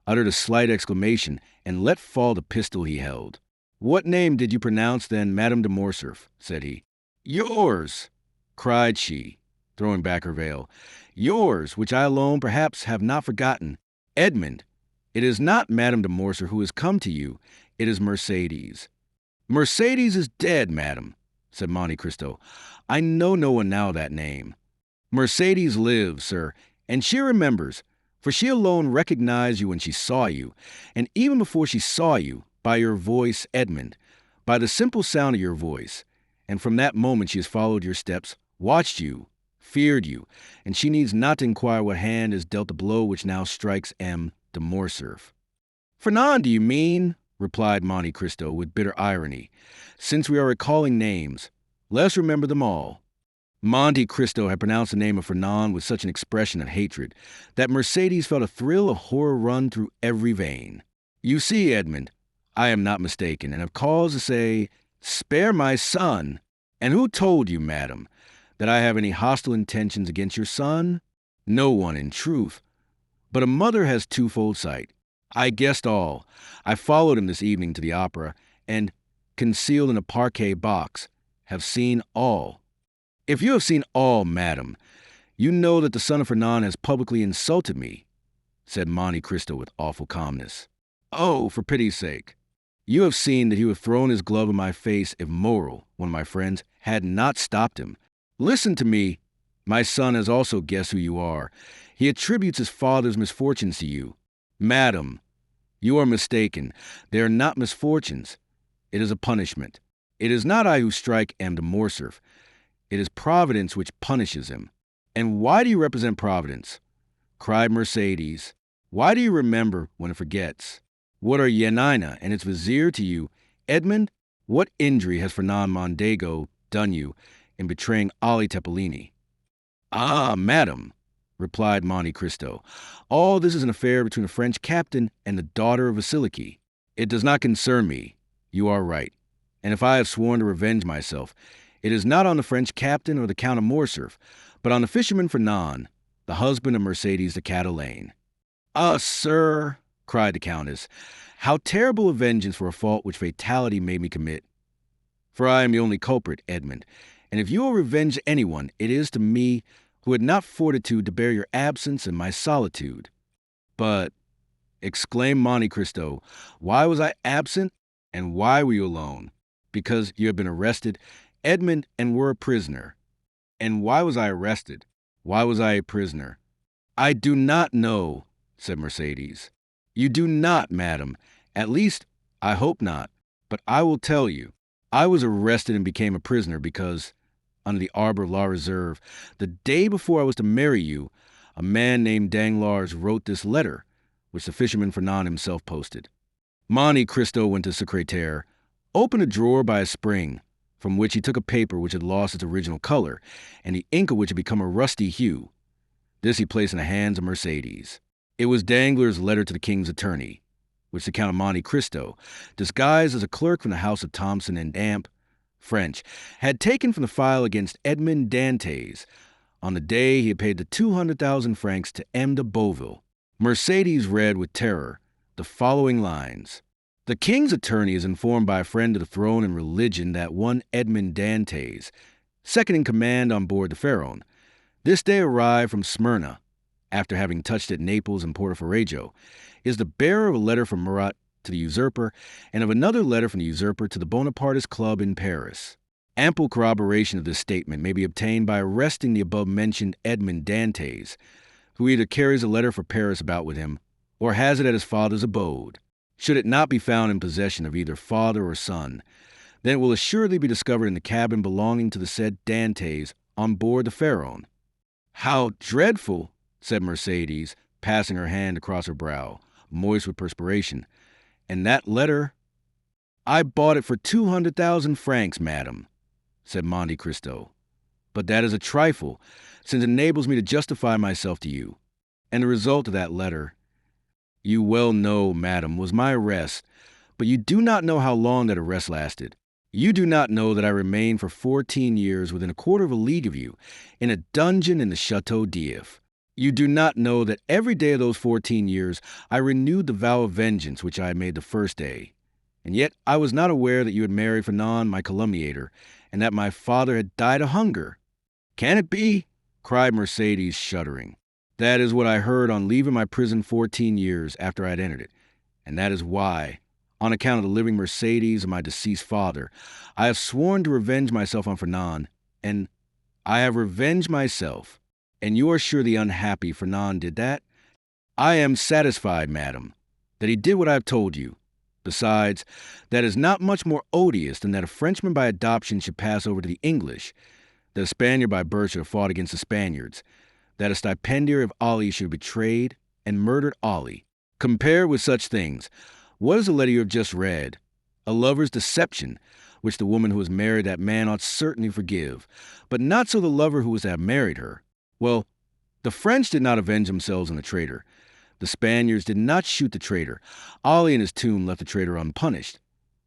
uttered a slight exclamation, and let fall the pistol he held. What name did you pronounce then, Madame de Morcerf? Said he. Yours, cried she, throwing back her veil. Yours, which I alone perhaps have not forgotten. Edmond, it is not Madame de Morcerf who has come to you, it is Mercedes. Mercedes is dead, madam, said Monte Cristo. I know no one now of that name. Mercedes lives, sir, and she remembers, for she alone recognized you when she saw you, and even before she saw you, by your voice, Edmond, by the simple sound of your voice, and from that moment she has followed your steps, watched you, feared you, and she needs not to inquire what hand has dealt the blow which now strikes M. de Morcerf. Fernand, do you mean? Replied Monte Cristo with bitter irony. Since we are recalling names, let us remember them all. Monte Cristo had pronounced the name of Fernand with such an expression of hatred that Mercedes felt a thrill of horror run through every vein. You see, Edmond, I am not mistaken, and have cause to say, spare my son. And who told you, madam, that I have any hostile intentions against your son? No one, in truth. But a mother has twofold sight. I guessed all. I followed him this evening to the opera, and, concealed in a parquet box, have seen all. If you have seen all, madam, you know that the son of Fernand has publicly insulted me, said Monte Cristo with awful calmness. Oh, for pity's sake. You have seen that he would have thrown his glove in my face if Morel, one of my friends, had not stopped him. Listen to me. My son has also guessed who you are. He attributes his father's misfortunes to you. Madam, you are mistaken. They are not misfortunes. It is a punishment. It is not I who strike M. de Morcerf. It is Providence which punishes him. And why do you represent Providence? Cried Mercedes. Why do you remember when it forgets? What are Yanina and its vizier to you? Edmond, what injury has Fernand Mondego done you in betraying Ali Tepellini? Ah, madam, replied Monte Cristo, all this is an affair between a French captain and the daughter of Vasiliki. It does not concern me. You are right. And if I have sworn to revenge myself, it is not on the French captain or the Count of Morcerf, but on the fisherman Fernand, the husband of Mercedes de Catalane. Ah, sir, cried the Countess, how terrible a vengeance for a fault which fatality made me commit. For I am the only culprit, Edmond, and if you will revenge anyone, it is to me who had not fortitude to bear your absence and my solitude. But, exclaimed Monte Cristo, why was I absent, and why were you alone? Because you had been arrested, Edmond, and were a prisoner. And why was I arrested? Why was I a prisoner? I do not know, said Mercedes. You do not, madam. At least, I hope not. But I will tell you. I was arrested and became a prisoner because, under the arbor of La Reserve, the day before I was to marry you, a man named Danglars wrote this letter, which the fisherman Fernand himself posted. Monte Cristo went to the secrétaire, opened a drawer by a spring, from which he took a paper which had lost its original color, and the ink of which had become a rusty hue. This he placed in the hands of Mercedes. It was Danglars' letter to the king's attorney, which the Count of Monte Cristo, disguised as a clerk from the house of Thomson and Damp, French, had taken from the file against Edmond Dantès on the day he had paid the 200,000 francs to M. de Beauville. Mercedes read with terror the following lines. The king's attorney is informed by a friend of the throne and religion that one Edmond Dantès, second in command on board the Pharaon, this day arrived from Smyrna, after having touched at Naples and Porto-Ferrajo, is the bearer of a letter from Murat to the usurper and of another letter from the usurper to the Bonapartist Club in Paris. Ample corroboration of this statement may be obtained by arresting the above-mentioned Edmond Dantès, who either carries a letter for Paris about with him or has it at his father's abode. Should it not be found in possession of either father or son, then it will assuredly be discovered in the cabin belonging to the said Dantès on board the Pharaon. How dreadful, said Mercedes, passing her hand across her brow, moist with perspiration. And that letter? I bought it for 200,000 francs, madam, said Monte Cristo. But that is a trifle, since it enables me to justify myself to you. And the result of that letter, you well know, madam, was my arrest, but you do not know how long that arrest lasted. You do not know that I remained for 14 years within a quarter of a league of you, in a dungeon in the Château d'If. You do not know that every day of those 14 years I renewed the vow of vengeance which I had made the first day. And yet I was not aware that you had married Fernand, my calumniator, and that my father had died of hunger. Can it be? Cried Mercedes, shuddering. That is what I heard on leaving my prison 14 years after I had entered it, and that is why, on account of the living Mercedes and my deceased father, I have sworn to revenge myself on Fernand, and I have revenged myself. And you are sure the unhappy Fernand did that? I am satisfied, madam, that he did what I have told you. Besides, that is not much more odious than that a Frenchman by adoption should pass over to the English, that a Spaniard by birth should have fought against the Spaniards, that a stipendiary of Ali should have betrayed and murdered Ali. Compared with such things, what is the letter you have just read? A lover's deception, which the woman who has married that man ought certainly forgive, but not so the lover who was to have married her. Well, the French did not avenge themselves on the traitor. The Spaniards did not shoot the traitor. Ali in his tomb left the traitor unpunished.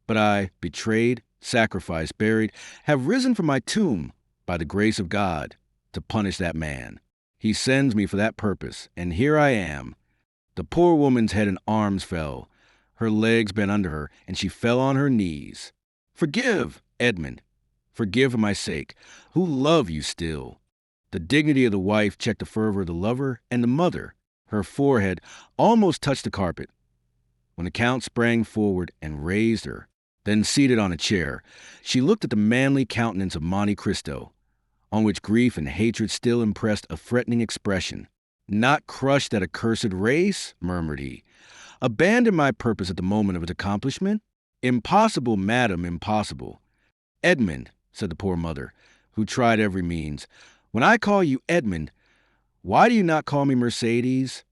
But I, betrayed, sacrificed, buried, have risen from my tomb by the grace of God to punish that man. He sends me for that purpose, and here I am. The poor woman's head and arms fell. Her legs bent under her, and she fell on her knees. Forgive, Edmond. Forgive for my sake, who love you still. The dignity of the wife checked the fervor of the lover, and the mother, her forehead, almost touched the carpet. When the Count sprang forward and raised her, then seated on a chair, she looked at the manly countenance of Monte Cristo, on which grief and hatred still impressed a threatening expression. Not crush that accursed race, murmured he. Abandon my purpose at the moment of its accomplishment? Impossible, madam, impossible. Edmond, said the poor mother, who tried every means, when I call you Edmond, why do you not call me Mercedes?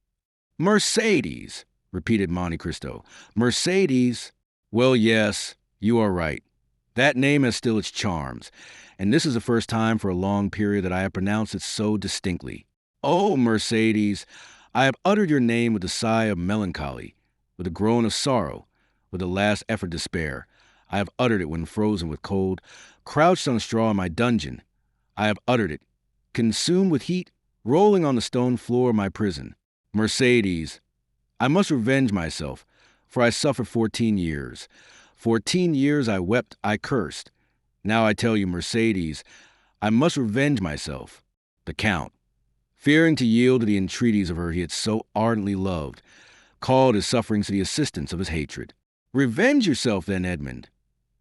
Mercedes, repeated Monte Cristo. Mercedes? Well, yes, you are right. That name has still its charms, and this is the first time for a long period that I have pronounced it so distinctly. Oh, Mercedes, I have uttered your name with a sigh of melancholy, with a groan of sorrow, with a last effort of despair. I have uttered it when frozen with cold, crouched on straw in my dungeon. I have uttered it, consumed with heat, rolling on the stone floor of my prison. Mercedes, I must revenge myself, for I suffered 14 years. 14 years I wept, I cursed. Now I tell you, Mercedes, I must revenge myself. The Count, fearing to yield to the entreaties of her he had so ardently loved, called his sufferings to the assistance of his hatred. Revenge yourself then, Edmond,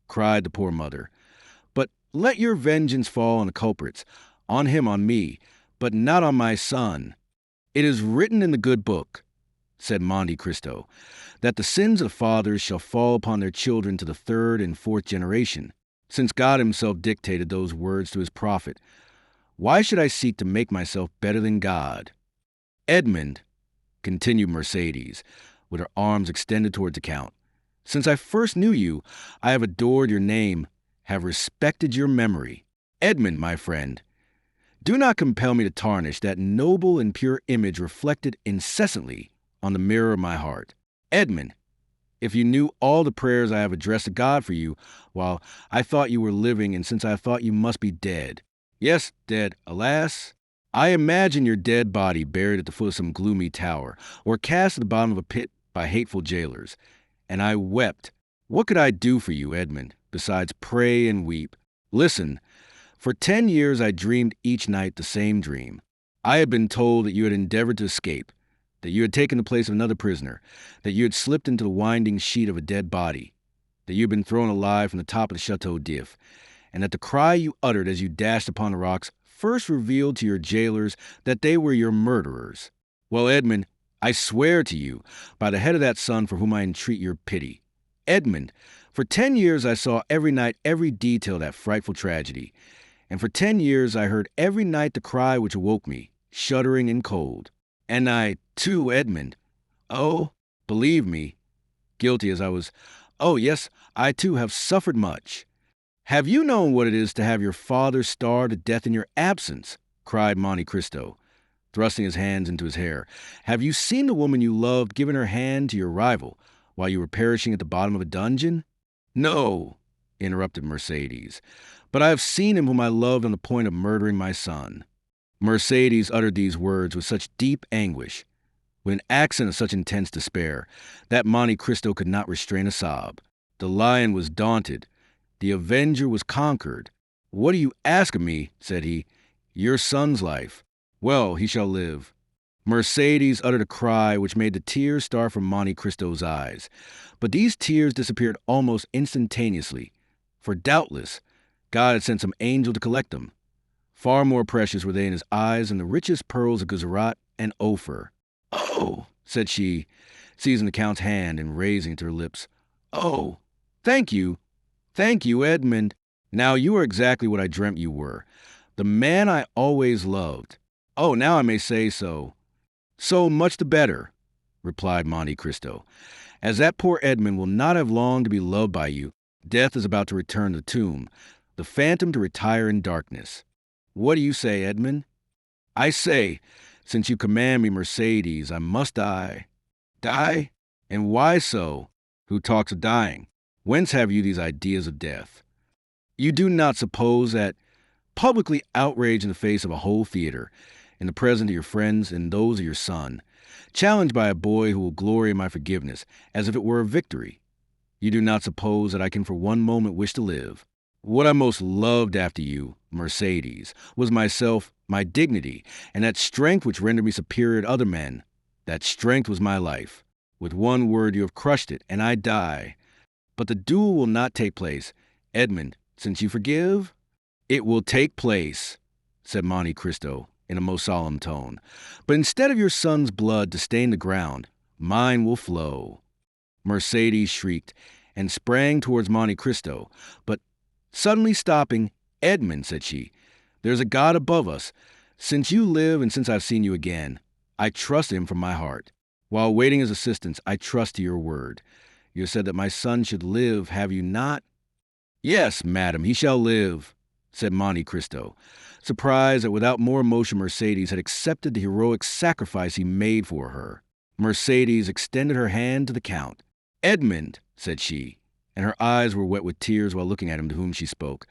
cried the poor mother. But let your vengeance fall on the culprits, on him, on me, but not on my son. It is written in the good book, said Monte Cristo, that the sins of fathers shall fall upon their children to the third and fourth generation. Since God himself dictated those words to his prophet, why should I seek to make myself better than God? Edmond, continued Mercedes, with her arms extended towards the Count, since I first knew you, I have adored your name, have respected your memory. Edmond, my friend, do not compel me to tarnish that noble and pure image reflected incessantly on the mirror of my heart. Edmond, if you knew all the prayers I have addressed to God for you, while I thought you were living, and since I thought you must be dead. Yes, dead, alas. I imagine your dead body buried at the foot of some gloomy tower, or cast at the bottom of a pit by hateful jailers. And I wept. What could I do for you, Edmond, besides pray and weep? Listen, for 10 years I dreamed each night the same dream. I had been told that you had endeavored to escape, that you had taken the place of another prisoner, that you had slipped into the winding sheet of a dead body, that you had been thrown alive from the top of the Château d'If, and that the cry you uttered as you dashed upon the rocks first revealed to your jailers that they were your murderers. Well, Edmond, I swear to you, by the head of that son for whom I entreat your pity. Edmond, for 10 years I saw every night every detail of that frightful tragedy, and for 10 years I heard every night the cry which awoke me, shuddering and cold. And I, too, Edmond, oh, believe me, guilty as I was, oh, yes, I, too, have suffered much. Have you known what it is to have your father starve to death in your absence? Cried Monte Cristo, thrusting his hands into his hair. Have you seen the woman you loved giving her hand to your rival while you were perishing at the bottom of a dungeon? No, interrupted Mercedes, but I have seen him whom I loved on the point of murdering my son. Mercedes uttered these words with such deep anguish, with an accent of such intense despair, that Monte Cristo could not restrain a sob. The lion was daunted. The avenger was conquered. What do you ask of me? Said he. Your son's life. Well, he shall live. Mercedes uttered a cry which made the tears start from Monte Cristo's eyes. But these tears disappeared almost instantaneously, for doubtless God had sent some angel to collect them. Far more precious were they in his eyes than the richest pearls of Gujarat and Ophir. Oh, said she, seizing the Count's hand and raising it to her lips. Oh, thank you, Edmond. Now you are exactly what I dreamt you were, the man I always loved. Oh, now I may say so. So much the better, replied Monte Cristo, as that poor Edmond will not have long to be loved by you, Death is about to return to the tomb, the phantom to retire in darkness. What do you say, Edmond? I say, since you command me, Mercedes, I must die. Die? And why so? Who talks of dying? Whence have you these ideas of death? You do not suppose that, publicly outraged in the face of a whole theater, in the presence of your friends and those of your son, challenged by a boy who will glory in my forgiveness as if it were a victory, you do not suppose that I can for one moment wish to live? What I most loved after you, Mercedes, was myself, my dignity, and that strength which rendered me superior to other men. That strength was my life. With one word you have crushed it, and I die. But the duel will not take place. Edmond, since you forgive, it will take place, said Monte Cristo in a most solemn tone. But instead of your son's blood to stain the ground, mine will flow. Mercedes shrieked and sprang towards Monte Cristo, but suddenly stopping, Edmond, said she, there's a God above us. Since you live and since I've seen you again, I trust him from my heart. While waiting his assistance, I trust to your word. You have said that my son should live, have you not? Yes, madam, he shall live, said Monte Cristo, surprised that without more emotion Mercedes had accepted the heroic sacrifice he made for her. Mercedes extended her hand to the Count. Edmond, said she, and her eyes were wet with tears while looking at him to whom she spoke,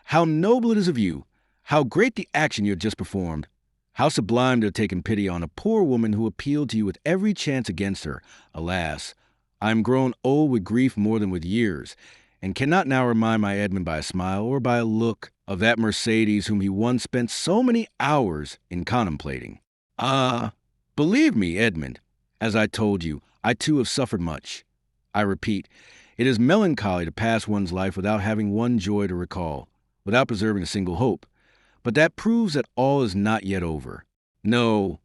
how noble it is of you! How great the action you have just performed! How sublime to have taken pity on a poor woman who appealed to you with every chance against her! Alas, I am grown old with grief more than with years, and cannot now remind my Edmond by a smile or by a look of that Mercedes whom he once spent so many hours in contemplating. Ah, believe me, Edmond, as I told you, I too have suffered much. I repeat, it is melancholy to pass one's life without having one joy to recall, without preserving a single hope. But that proves that all is not yet over. No,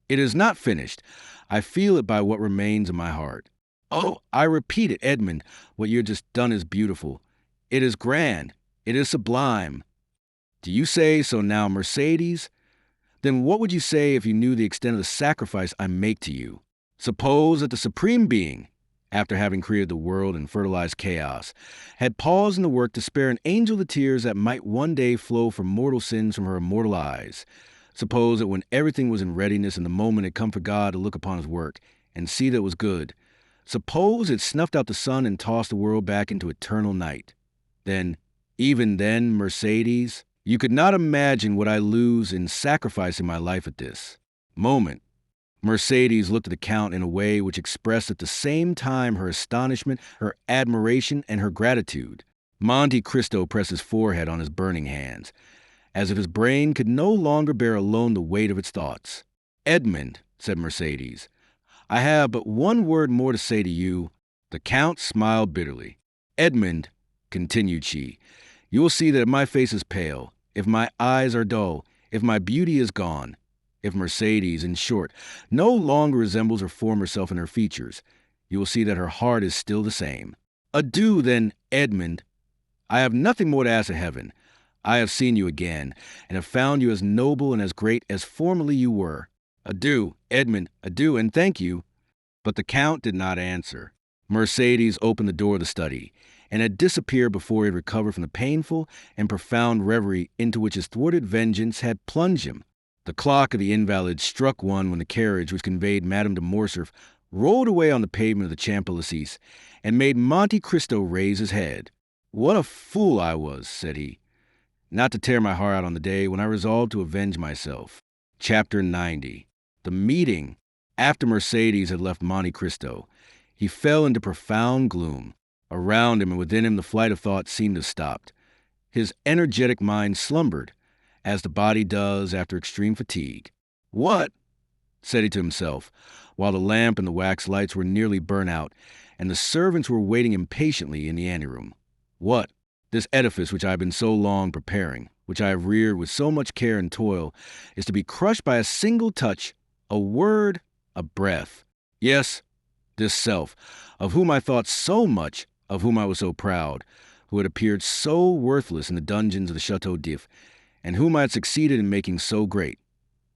it is not finished. I feel it by what remains in my heart. Oh, I repeat it, Edmond, what you have just done is beautiful. It is grand. It is sublime. Do you say so now, Mercedes? Then what would you say if you knew the extent of the sacrifice I make to you? Suppose that the Supreme Being, after having created the world and fertilized chaos, had paused in the work to spare an angel the tears that might one day flow from mortal sins from her immortal eyes. Suppose that when everything was in readiness and the moment had come for God to look upon his work and see that it was good, suppose it snuffed out the sun and tossed the world back into eternal night. Then, even then, Mercedes, you could not imagine what I lose in sacrificing my life at this moment. Mercedes looked at the Count in a way which expressed at the same time her astonishment, her admiration, and her gratitude. Monte Cristo pressed his forehead on his burning hands, as if his brain could no longer bear alone the weight of its thoughts. Edmond, said Mercedes, I have but one word more to say to you. The Count smiled bitterly. Edmond, continued she, you will see that if my face is pale, if my eyes are dull, if my beauty is gone, if Mercedes, in short, no longer resembles her former self in her features, you will see that her heart is still the same. Adieu, then, Edmond. I have nothing more to ask of heaven. I have seen you again, and have found you as noble and as great as formerly you were. Adieu, Edmond, adieu, and thank you. But the Count did not answer. Mercedes opened the door of the study, and had disappeared before he had recovered from the painful and profound reverie into which his thwarted vengeance had plunged him. The clock of the Invalides struck one when the carriage which conveyed Madame de Morcerf rolled away on the pavement of the Champs-Élysées, and made Monte Cristo raise his head. What a fool I was, said he, not to tear my heart out on the day when I resolved to avenge myself. Chapter 90. The meeting. After Mercedes had left Monte Cristo, he fell into profound gloom. Around him and within him the flight of thought seemed to have stopped. His energetic mind slumbered, as the body does after extreme fatigue. What? Said he to himself, while the lamp and the wax lights were nearly burnt out, and the servants were waiting impatiently in the anteroom. What? This edifice which I have been so long preparing, which I have reared with so much care and toil, is to be crushed by a single touch, a word, a breath. Yes, this self, of whom I thought so much, of whom I was so proud, who had appeared so worthless in the dungeons of the Château d'If, and whom I had succeeded in making so great,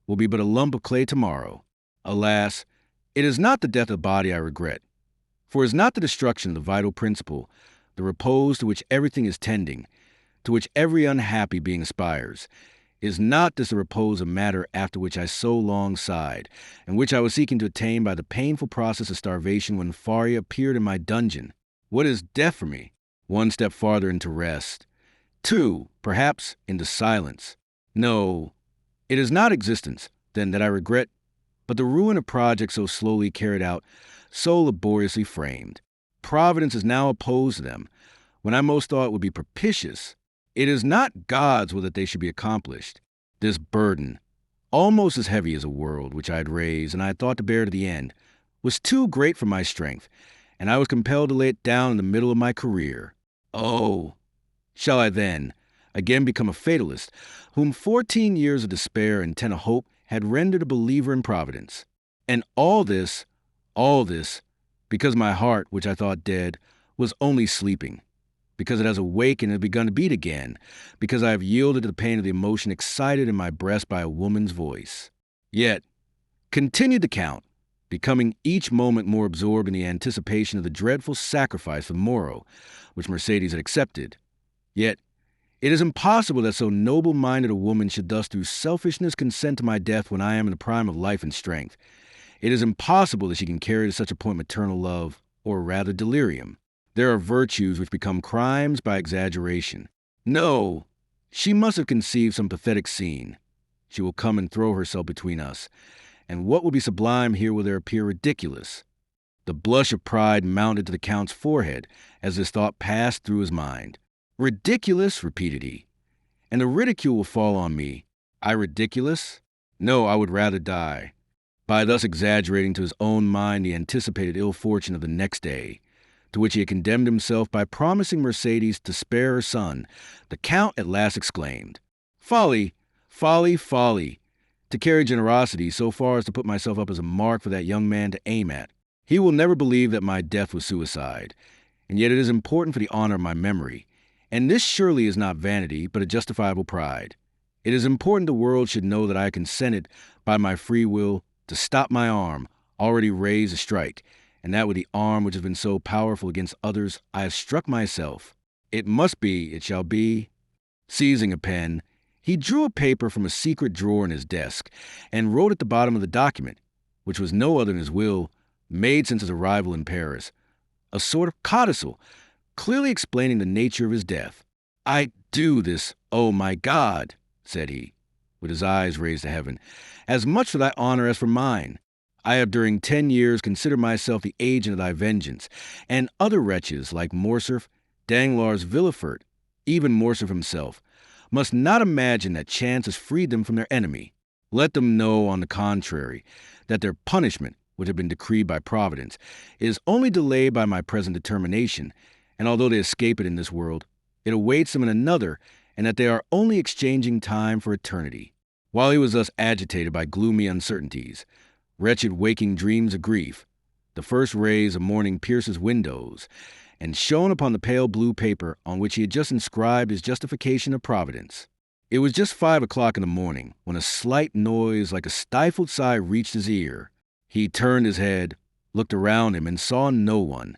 will be but a lump of clay tomorrow. Alas, it is not the death of the body I regret, for it is not the destruction of the vital principle, the repose to which everything is tending, to which every unhappy being aspires. Is not this the repose of matter after which I so long sighed, and which I was seeking to attain by the painful process of starvation when Faria appeared in my dungeon? What is death for me? One step farther into rest. Two, perhaps, into silence. No, it is not existence, then, that I regret, but the ruin of projects so slowly carried out, so laboriously framed. Providence is now opposed to them, when I most thought it would be propitious. It is not God's will that they should be accomplished. This burden, almost as heavy as a world which I had raised and I had thought to bear to the end, was too great for my strength, and I was compelled to lay it down in the middle of my career. Oh, shall I then again become a fatalist, whom 14 years of despair and 10 of hope had rendered a believer in Providence? And all this, because my heart, which I thought dead, was only sleeping, because it has awakened and has begun to beat again, because I have yielded to the pain of the emotion excited in my breast by a woman's voice. Yet, continued the Count, becoming each moment more absorbed in the anticipation of the dreadful sacrifice of Moro, which Mercedes had accepted. Yet, it is impossible that so noble-minded a woman should thus through selfishness consent to my death when I am in the prime of life and strength. It is impossible that she can carry to such a point maternal love, or rather delirium. There are virtues which become crimes by exaggeration. No, she must have conceived some pathetic scene. She will come and throw herself between us, and what will be sublime here will there appear ridiculous. The blush of pride mounted to the Count's forehead as this thought passed through his mind. Ridiculous, repeated he, and the ridicule will fall on me. I ridiculous? No, I would rather die. By thus exaggerating to his own mind the anticipated ill fortune of the next day, to which he had condemned himself by promising Mercedes to spare her son, the Count at last exclaimed, Folly, folly, folly, to carry generosity so far as to put myself up as a mark for that young man to aim at. He will never believe that my death was suicide, and yet it is important for the honor of my memory, and this surely is not vanity, but a justifiable pride. It is important the world should know that I consented, by my free will, to stop my arm, already raised to strike, and that with the arm which has been so powerful against others, I have struck myself. It must be, it shall be. Seizing a pen, he drew a paper from a secret drawer in his desk, and wrote at the bottom of the document, which was no other than his will, made since his arrival in Paris, a sort of codicil, clearly explaining the nature of his death. I do this, oh my God, said he, with his eyes raised to heaven, as much for thy honor as for mine. I have during 10 years considered myself the agent of thy vengeance, and other wretches like Morcerf, Danglars, Villefort, even Morcerf himself, must not imagine that chance has freed them from their enemy. Let them know, on the contrary, that their punishment, which had been decreed by Providence, is only delayed by my present determination, and although they escape it in this world, it awaits them in another, and that they are only exchanging time for eternity. While he was thus agitated by gloomy uncertainties, wretched waking dreams of grief, the first rays of morning pierced his windows, and shone upon the pale blue paper on which he had just inscribed his justification of Providence. It was just 5 o'clock in the morning, when a slight noise like a stifled sigh reached his ear. He turned his head, looked around him, and saw no one,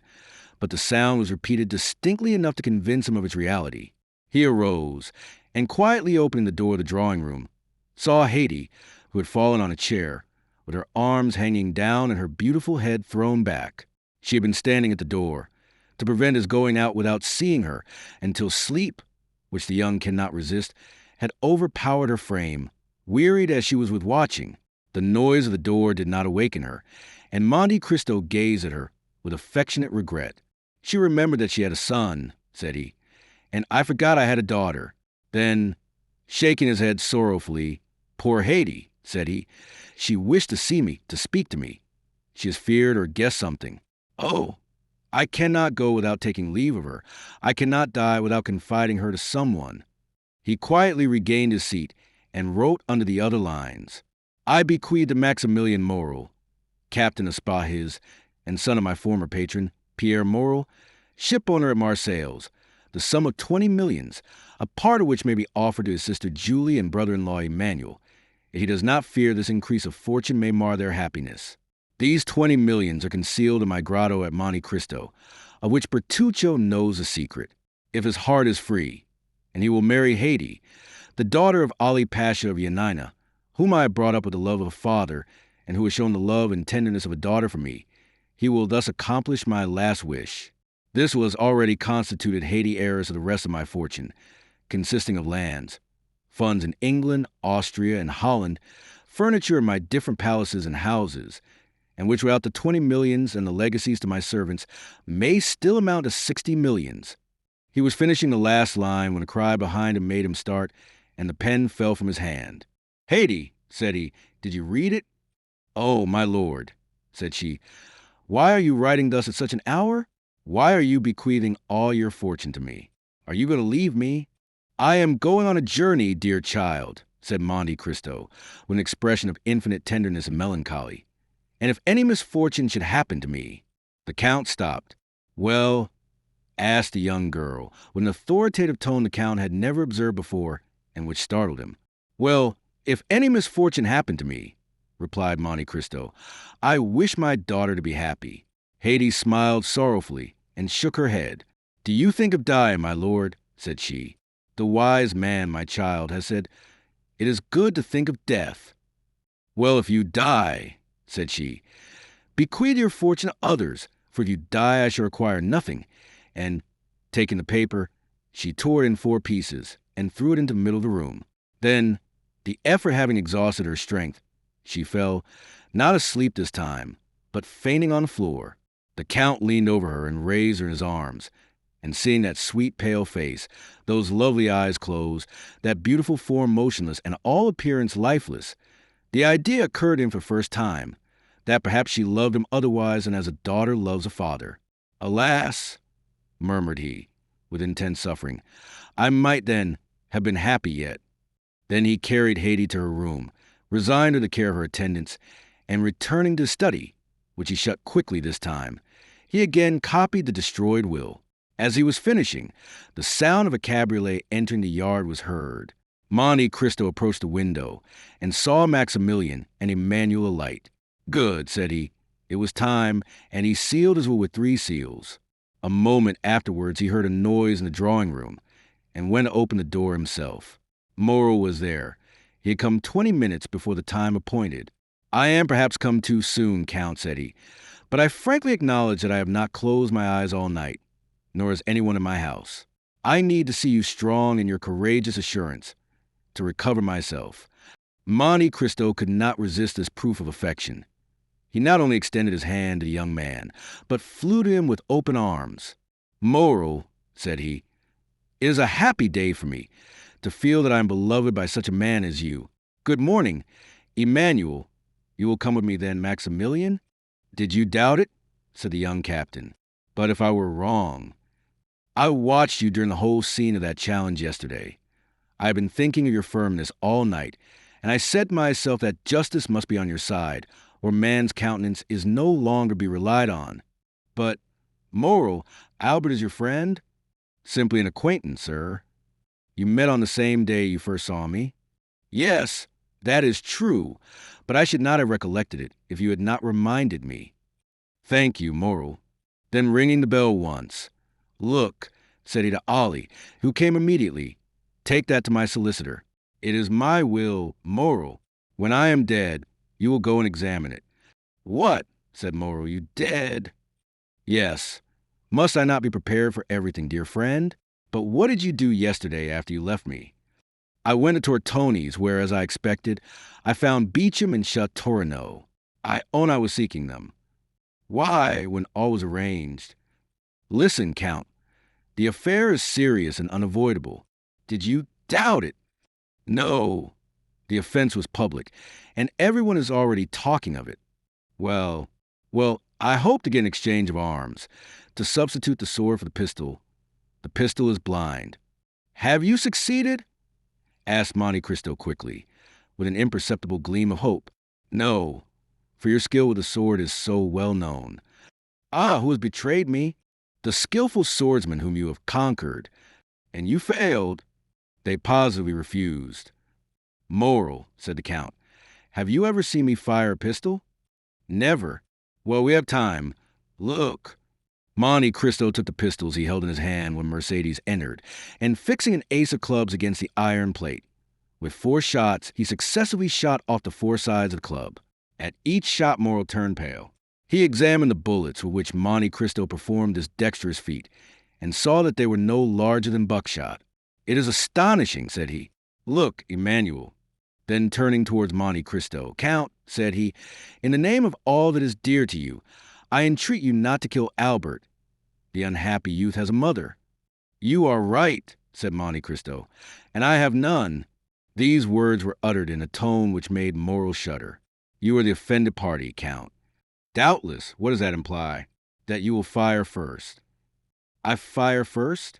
but the sound was repeated distinctly enough to convince him of its reality. He arose, and quietly opening the door of the drawing-room, saw Haydée, who had fallen on a chair, with her arms hanging down and her beautiful head thrown back. She had been standing at the door, to prevent his going out without seeing her, until sleep, which the young cannot resist, had overpowered her frame, wearied as she was with watching. The noise of the door did not awaken her, and Monte Cristo gazed at her with affectionate regret. She remembered that she had a son, said he, and I forgot I had a daughter. Then, shaking his head sorrowfully, poor Haydée, said he, she wished to see me, to speak to me. She has feared or guessed something. Oh, I cannot go without taking leave of her. I cannot die without confiding her to someone. He quietly regained his seat and wrote under the other lines, I bequeath to Maximilian Morel, captain of Spahis, and son of my former patron, Pierre Morel, shipowner at Marseilles, the sum of 20 millions, a part of which may be offered to his sister Julie and brother-in-law Emmanuel, if he does not fear this increase of fortune may mar their happiness. These 20 millions are concealed in my grotto at Monte Cristo, of which Bertuccio knows the secret, if his heart is free, and he will marry Haiti, the daughter of Ali Pasha of Yanina, whom I have brought up with the love of a father, and who has shown the love and tenderness of a daughter for me. He will thus accomplish my last wish. This was already constituted Haiti heiress of the rest of my fortune, consisting of lands, funds in England, Austria, and Holland, furniture in my different palaces and houses, and which without the 20 millions and the legacies to my servants may still amount to 60 millions. He was finishing the last line when a cry behind him made him start, and the pen fell from his hand. "Haiti," said he, "did you read it?" "Oh, my lord," said she, "why are you writing thus at such an hour? Why are you bequeathing all your fortune to me? Are you going to leave me?" "I am going on a journey, dear child," said Monte Cristo, with an expression of infinite tenderness and melancholy. "And if any misfortune should happen to me—" The Count stopped. "Well?" asked the young girl, with an authoritative tone the Count had never observed before, and which startled him. "Well, if any misfortune happened to me," replied Monte Cristo, "I wish my daughter to be happy." Haiti smiled sorrowfully and shook her head. "Do you think of dying, my lord?" said she. "The wise man, my child, has said, 'It is good to think of death.'" "Well, if you die," said she, "bequeath your fortune to others, for if you die I shall require nothing." And, taking the paper, she tore it in 4 pieces and threw it into the middle of the room. Then, the effort having exhausted her strength, she fell, not asleep this time, but fainting on the floor. The Count leaned over her and raised her in his arms, and seeing that sweet pale face, those lovely eyes closed, that beautiful form motionless, and all appearance lifeless, the idea occurred to him for the first time, that perhaps she loved him otherwise than as a daughter loves a father. "Alas," murmured he, with intense suffering, "I might, then, have been happy yet." Then he carried Haiti to her room, resigned her to the care of her attendants, and returning to the study, which he shut quickly this time, he again copied the destroyed will. As he was finishing, the sound of a cabriolet entering the yard was heard. Monte Cristo approached the window and saw Maximilian and Emmanuel alight. "Good," said he. It was time, and he sealed his will with 3 seals. A moment afterwards he heard a noise in the drawing-room, and went to open the door himself. Moreau was there. He had come 20 minutes before the time appointed. "I am perhaps come too soon, Count," said he, "but I frankly acknowledge that I have not closed my eyes all night, nor has anyone in my house. I need to see you strong in your courageous assurance, to recover myself." Monte Cristo could not resist this proof of affection. He not only extended his hand to the young man, but flew to him with open arms. "Moreau," said he, "it is a happy day for me, to feel that I am beloved by such a man as you. Good morning, Emmanuel. You will come with me then, Maximilian?" "Did you doubt it?" said the young captain. "But if I were wrong? I watched you during the whole scene of that challenge yesterday. I have been thinking of your firmness all night, and I said to myself that justice must be on your side, or man's countenance is no longer be relied on. But, Moreau, Albert is your friend?" "Simply an acquaintance, sir." "You met on the same day you first saw me?" "Yes, that is true, but I should not have recollected it if you had not reminded me." "Thank you, Moreau." Then ringing the bell once, "Look," said he to Ali, who came immediately, "take that to my solicitor. It is my will, Moreau. When I am dead, you will go and examine it." "What?" said Moreau, "you dead?" "Yes. Must I not be prepared for everything, dear friend? But what did you do yesterday after you left me?" "I went to Tortoni's, where, as I expected, I found Beecham and Château. I own I was seeking them." "Why, when all was arranged?" "Listen, Count. The affair is serious and unavoidable. Did you doubt it?" "No. The offense was public, and everyone is already talking of it. Well, I hope to get an exchange of arms, to substitute the sword for the pistol. The pistol is blind." "Have you succeeded?" asked Monte Cristo quickly, with an imperceptible gleam of hope. "No, for your skill with the sword is so well known." "Ah, who has betrayed me?" "The skillful swordsman whom you have conquered." "And you failed?" "They positively refused." "Moreau," said the Count, "have you ever seen me fire a pistol?" "Never." "Well, we have time. Look." Monte Cristo took the pistols he held in his hand when Mercedes entered, and fixing an ace of clubs against the iron plate. With 4 shots, he successively shot off the 4 sides of the club. At each shot, Morrill turned pale. He examined the bullets with which Monte Cristo performed this dexterous feat, and saw that they were no larger than buckshot. "It is astonishing," said he. "Look, Emmanuel." Then turning towards Monte Cristo, "Count," said he, "in the name of all that is dear to you, I entreat you not to kill Albert. The unhappy youth has a mother." "You are right," said Monte Cristo, "and I have none." These words were uttered in a tone which made Morrill shudder. "You are the offended party, Count." "Doubtless. What does that imply?" "That you will fire first." "I fire first?"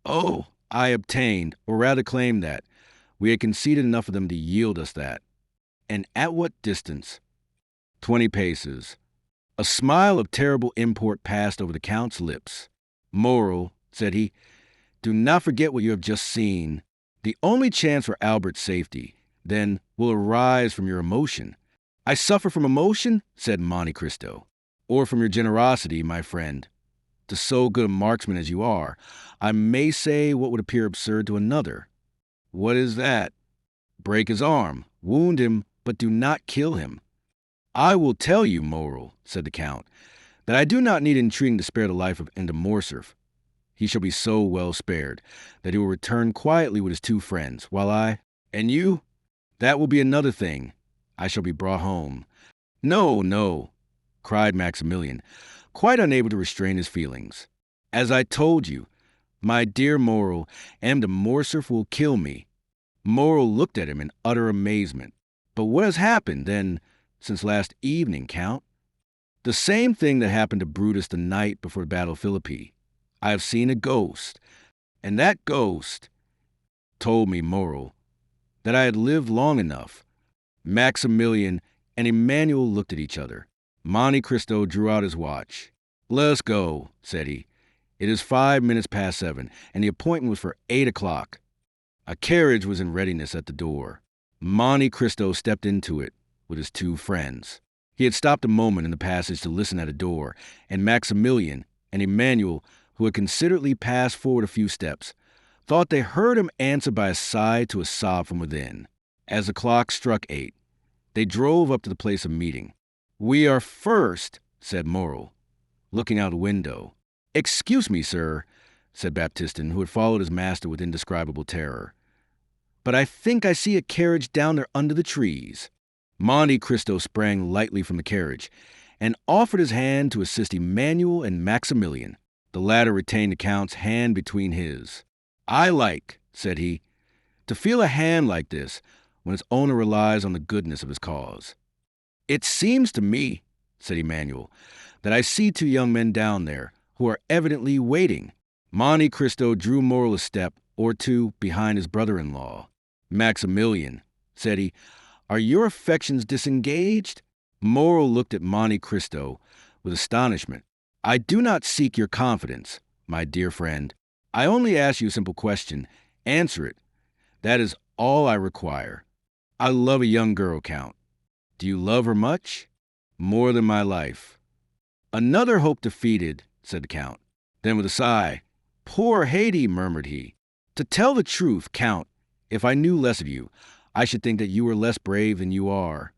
"Oh, I obtained, or rather claimed that. We had conceded enough of them to yield us that." "And at what distance?" 20 paces. A smile of terrible import passed over the Count's lips. "Morrill," said he, "do not forget what you have just seen. The only chance for Albert's safety, then, will arise from your emotion." "I suffer from emotion?" said Monte Cristo. "Or from your generosity, my friend. To so good a marksman as you are, I may say what would appear absurd to another." "What is that?" "Break his arm, wound him, but do not kill him." "I will tell you, Morrill," said the Count, "that I do not need entreating to spare the life of de Morcerf. He shall be so well spared that he will return quietly with his 2 friends, while I— "And you?" "That will be another thing. I shall be brought home." "No, no," cried Maximilian, quite unable to restrain his feelings. "As I told you, my dear Morrill, de Morcerf will kill me." Morrill looked at him in utter amazement. "But what has happened, then, since last evening, Count?" "The same thing that happened to Brutus the night before the Battle of Philippi. I have seen a ghost, and that ghost told me, Morrill, that I had lived long enough." Maximilian and Emmanuel looked at each other. Monte Cristo drew out his watch. "Let us go," said he. "It is 5 minutes past 7, and the appointment was for 8 o'clock." A carriage was in readiness at the door. Monte Cristo stepped into it with his 2 friends. He had stopped a moment in the passage to listen at a door, and Maximilian and Emmanuel, who had considerately passed forward a few steps, thought they heard him answer by a sigh to a sob from within. As the clock struck 8, they drove up to the place of meeting. "We are first," said Morrill, looking out the window. "Excuse me, sir," said Baptistin, who had followed his master with indescribable terror, "but I think I see a carriage down there under the trees." Monte Cristo sprang lightly from the carriage and offered his hand to assist Emmanuel and Maximilian. The latter retained the Count's hand between his. "I like," said he, "to feel a hand like this when its owner relies on the goodness of his cause." "It seems to me," said Emmanuel, "that I see 2 young men down there who are evidently waiting." Monte Cristo drew Morrill a step or 2 behind his brother-in-law. "Maximilian," said he, "are your affections disengaged?" Morrill looked at Monte Cristo with astonishment. "I do not seek your confidence, my dear friend. I only ask you a simple question. Answer it. That is all I require. I love a young girl, Count. Do you love her much?" "More than my life." "Another hope defeated," said the Count. Then with a sigh, "Poor Haydée," murmured he. "To tell the truth, Count, if I knew less of you, I should think that you were less brave than you are.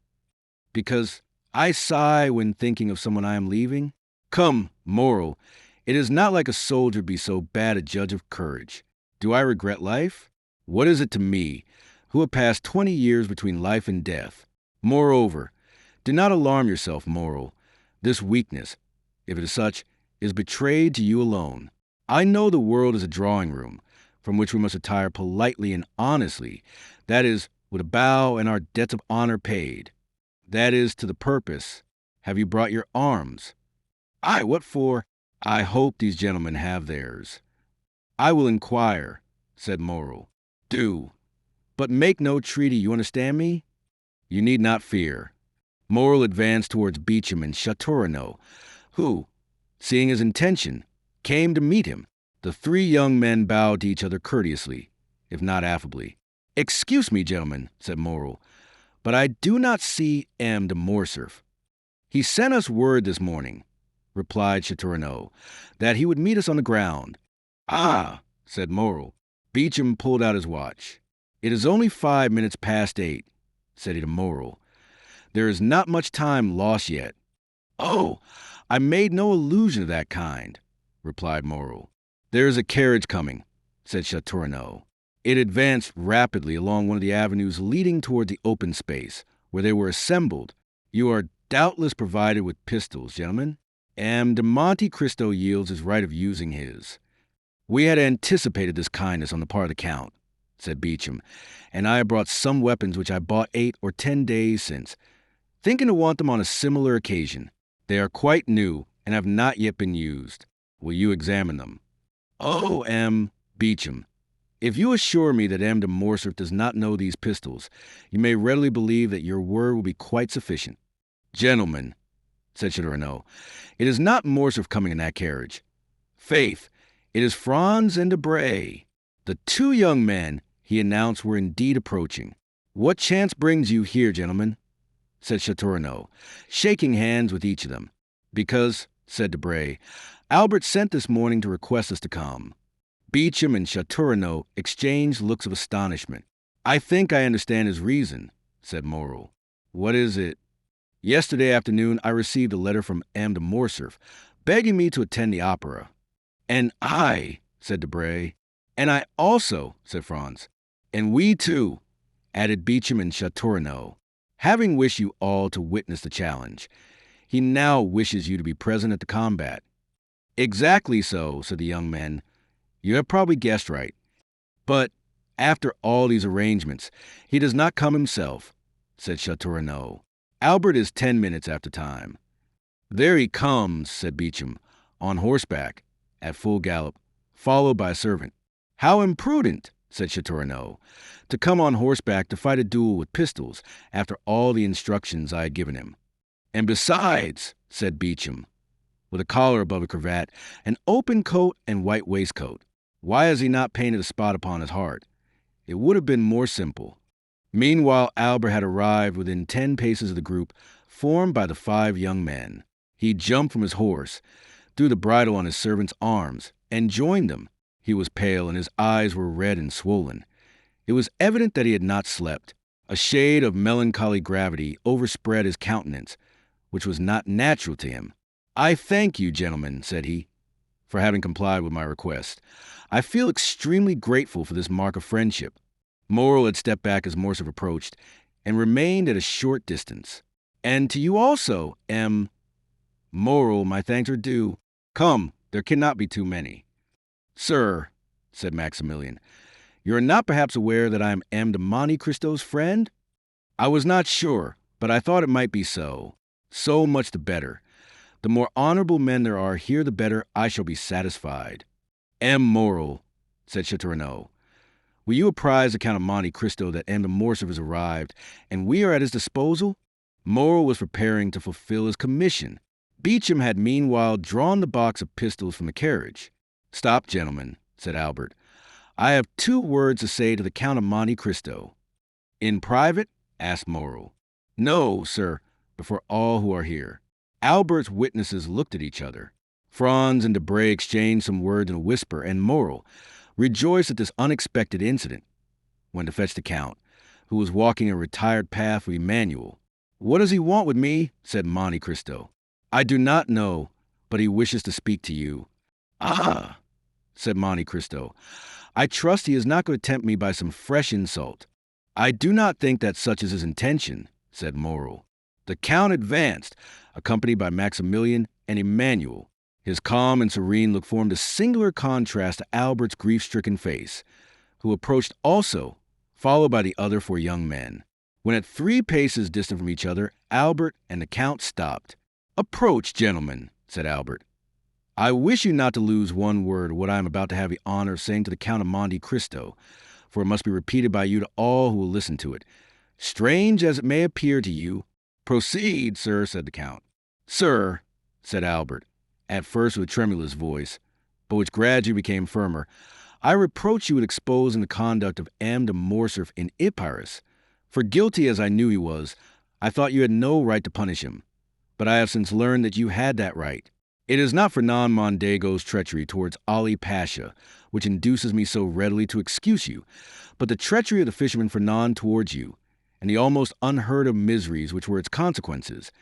Because I sigh when thinking of someone I am leaving. Come, Morrill, it is not like a soldier to be so bad a judge of courage. Do I regret life? What is it to me, who have passed 20 years between life and death? Moreover, do not alarm yourself, Morrill. This weakness, if it is such, is betrayed to you alone. I know the world is a drawing room, from which we must retire politely and honestly, that is, with a bow and our debts of honor paid. That is to the purpose. Have you brought your arms?" "Aye, what for?" "I hope these gentlemen have theirs." "I will inquire," said Morrill. "Do. But make no treaty, you understand me?" "You need not fear." Morrill advanced towards Beauchamp and Château, who, seeing his intention, came to meet him. The 3 young men bowed to each other courteously, if not affably. "Excuse me, gentlemen," said Morrill, "but I do not see de Morcerf. He sent us word this morning. replied Château, that he would meet us on the ground. Ah, said Morel. Beecham pulled out his watch. It is only 5 minutes past 8, said he to Morel. There is not much time lost yet. Oh, I made no allusion of that kind, replied Morel. There is a carriage coming, said Château. It advanced rapidly along one of the avenues leading toward the open space, where they were assembled. You are doubtless provided with pistols, gentlemen. De Monte Cristo yields his right of using his. We had anticipated this kindness on the part of the Count, said Beecham, and I have brought some weapons which I bought 8 or 10 days since, thinking to want them on a similar occasion. They are quite new and have not yet been used. Will you examine them? Oh, Beecham, if you assure me that de Morcerf does not know these pistols, you may readily believe that your word will be quite sufficient. Gentlemen, said Château, it is not Morcerf coming in that carriage. Faith, it is Franz and Debray. The 2 young men, he announced, were indeed approaching. What chance brings you here, gentlemen? Said Château, shaking hands with each of them. Because, said Debray, Albert sent this morning to request us to come. Beecham and Château exchanged looks of astonishment. I think I understand his reason, said Morel. What is it? Yesterday afternoon I received a letter from de Morcerf, begging me to attend the opera. And I, said Debray. And I also, said Franz. And we too, added Beecham and Château. Having wished you all to witness the challenge, he now wishes you to be present at the combat. Exactly so, said the young men. You have probably guessed right. But after all these arrangements, he does not come himself, said Château. Albert is 10 minutes after time. There he comes, said Beecham, on horseback, at full gallop, followed by a servant. How imprudent, said Château, to come on horseback to fight a duel with pistols after all the instructions I had given him. And besides, said Beecham, with a collar above a cravat, an open coat and white waistcoat, why has he not painted a spot upon his heart? It would have been more simple. Meanwhile, Albert had arrived within 10 paces of the group formed by the 5 young men. He jumped from his horse, threw the bridle on his servant's arms, and joined them. He was pale, and his eyes were red and swollen. It was evident that he had not slept. A shade of melancholy gravity overspread his countenance, which was not natural to him. I thank you, gentlemen, said he, for having complied with my request. I feel extremely grateful for this mark of friendship. Morel had stepped back as Morcerf approached, and remained at a short distance. And to you also, Morel, my thanks are due. Come, there cannot be too many. Sir, said Maximilian, you are not perhaps aware that I am de Monte Cristo's friend? I was not sure, but I thought it might be so. So much the better. The more honorable men there are here, the better I shall be satisfied. Morel, said Château, will you apprise the Count of Monte Cristo that de Morcerf has arrived, and we are at his disposal? Morel was preparing to fulfill his commission. Beecham had meanwhile drawn the box of pistols from the carriage. Stop, gentlemen, said Albert. I have 2 words to say to the Count of Monte Cristo. In private? Asked Morel. No, sir, before all who are here. Albert's witnesses looked at each other. Franz and Debray exchanged some words in a whisper, and Morel, rejoiced at this unexpected incident, went to fetch the Count, who was walking a retired path with Emmanuel. What does he want with me? Said Monte Cristo. I do not know, but he wishes to speak to you. Ah, said Monte Cristo. I trust he is not going to tempt me by some fresh insult. I do not think that such is his intention, said Morel. The Count advanced, accompanied by Maximilian and Emmanuel. His calm and serene look formed a singular contrast to Albert's grief-stricken face, who approached also, followed by the other 4 young men. When at 3 paces distant from each other, Albert and the Count stopped. Approach, gentlemen, said Albert. I wish you not to lose one word of what I am about to have the honor of saying to the Count of Monte Cristo, for it must be repeated by you to all who will listen to it. Strange as it may appear to you. Proceed, sir, said the Count. Sir, said Albert, at first with a tremulous voice, but which gradually became firmer, I reproach you with exposing the conduct of de Morcerf in Epirus. For guilty as I knew he was, I thought you had no right to punish him. But I have since learned that you had that right. It is not Fernand Mondego treachery towards Ali Pasha, which induces me so readily to excuse you, but the treachery of the fisherman Fernand towards you, and the almost unheard of miseries which were its consequences.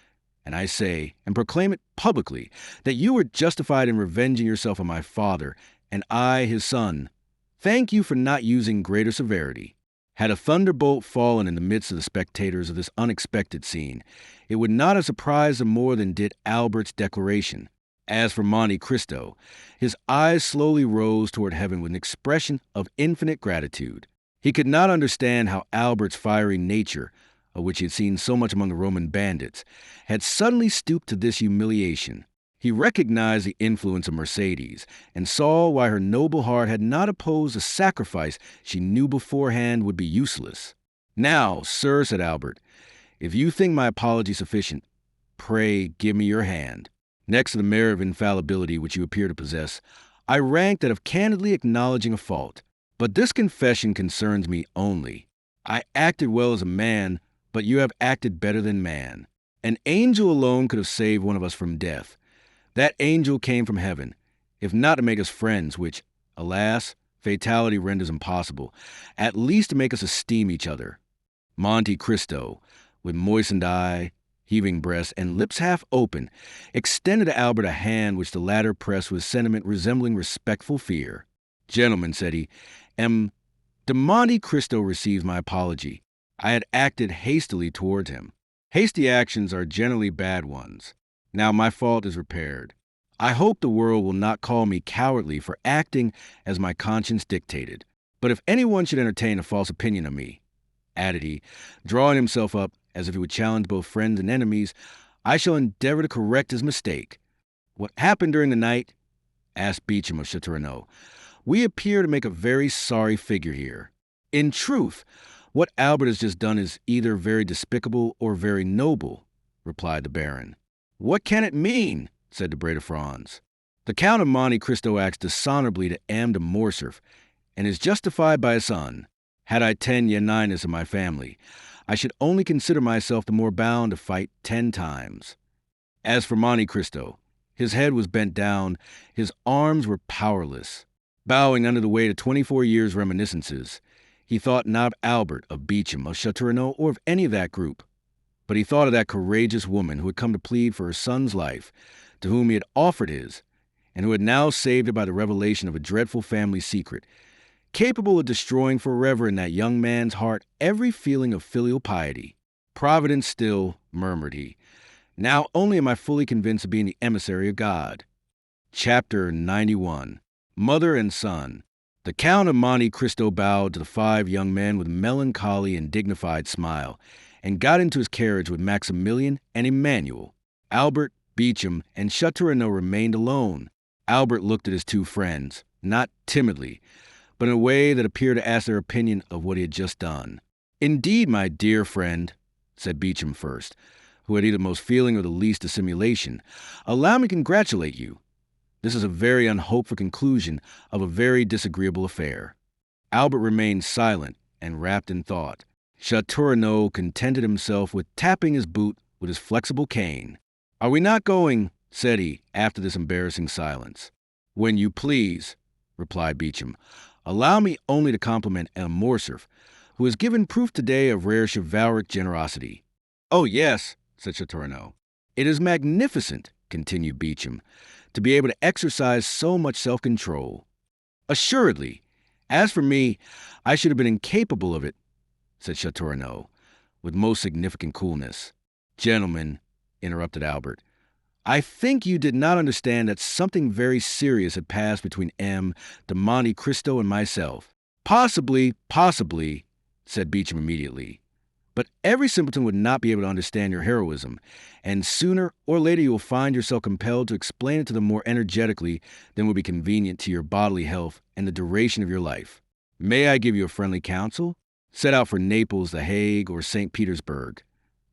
And I say, and proclaim it publicly, that you were justified in revenging yourself on my father, and I, his son. Thank you for not using greater severity. Had a thunderbolt fallen in the midst of the spectators of this unexpected scene, it would not have surprised them more than did Albert's declaration. As for Monte Cristo, his eyes slowly rose toward heaven with an expression of infinite gratitude. He could not understand how Albert's fiery nature, of which he had seen so much among the Roman bandits, had suddenly stooped to this humiliation. He recognized the influence of Mercedes and saw why her noble heart had not opposed a sacrifice she knew beforehand would be useless. "Now, sir," said Albert, "if you think my apology sufficient, pray give me your hand. Next to the merit of infallibility which you appear to possess, I rank that of candidly acknowledging a fault. But this confession concerns me only. I acted well as a man, but you have acted better than man. An angel alone could have saved one of us from death. That angel came from heaven, if not to make us friends, which, alas, fatality renders impossible, at least to make us esteem each other." Monte Cristo, with moistened eye, heaving breast, and lips half open, extended to Albert a hand which the latter pressed with sentiment resembling respectful fear. "Gentlemen," said he, "de Monte Cristo receives my apology. I had acted hastily toward him. Hasty actions are generally bad ones. Now my fault is repaired. I hope the world will not call me cowardly for acting as my conscience dictated. But if anyone should entertain a false opinion of me," added he, drawing himself up as if he would challenge both friends and enemies, "I shall endeavor to correct his mistake. What happened during the night?" asked Beauchamp of Château. "We appear to make a very sorry figure here. In truth, what Albert has just done is either very despicable or very noble," replied the Baron. "What can it mean?" said the Bray de France. "The Count of Monte Cristo acts dishonorably to M. de Morcerf, and is justified by his son. Had I 10 Yanninas in my family, I should only consider myself the more bound to fight 10 times. As for Monte Cristo, his head was bent down, his arms were powerless. Bowing under the weight of 24 years' reminiscences, he thought not of Albert, of Beauchamp, of Château, or of any of that group, but he thought of that courageous woman who had come to plead for her son's life, to whom he had offered his, and who had now saved it by the revelation of a dreadful family secret, capable of destroying forever in that young man's heart every feeling of filial piety. Providence still, murmured he. Now only am I fully convinced of being the emissary of God. Chapter 91. Mother and Son. The Count of Monte Cristo bowed to the 5 young men with a melancholy and dignified smile, and got into his carriage with Maximilian and Emmanuel. Albert, Beauchamp, and Château remained alone. Albert looked at his 2 friends, not timidly, but in a way that appeared to ask their opinion of what he had just done. "Indeed, my dear friend," said Beauchamp first, who had either the most feeling or the least dissimulation, "allow me to congratulate you. This is a very unhoped for conclusion of a very disagreeable affair." Albert remained silent and wrapped in thought. Château contented himself with tapping his boot with his flexible cane. "Are we not going?" said he, after this embarrassing silence. "When you please," replied Beauchamp. "Allow me only to compliment M. Morcerf, who has given proof today of rare chivalric generosity." "Oh, yes," said Château. "It is magnificent," continued Beauchamp, "to be able to exercise so much self-control." "Assuredly. As for me, I should have been incapable of it," said Château, with most significant coolness. "Gentlemen," interrupted Albert, "I think you did not understand that something very serious had passed between M. de Monte Cristo and myself." Possibly, said Beauchamp immediately. "But every simpleton would not be able to understand your heroism, and sooner or later you will find yourself compelled to explain it to them more energetically than would be convenient to your bodily health and the duration of your life. May I give you a friendly counsel? Set out for Naples, The Hague, or St. Petersburg.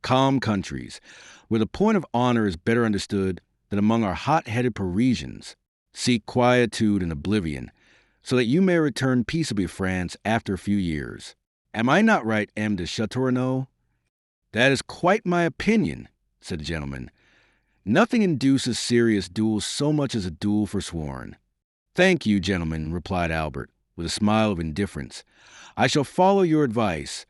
Calm countries, where the point of honor is better understood than among our hot-headed Parisians. Seek quietude and oblivion, so that you may return peaceably to France after a few years. Am I not right, M. de Château? "That is quite my opinion," said the gentleman. Nothing induces serious duels so much as a duel forsworn. Thank you, gentlemen, replied Albert, with a smile of indifference. I shall follow your advice,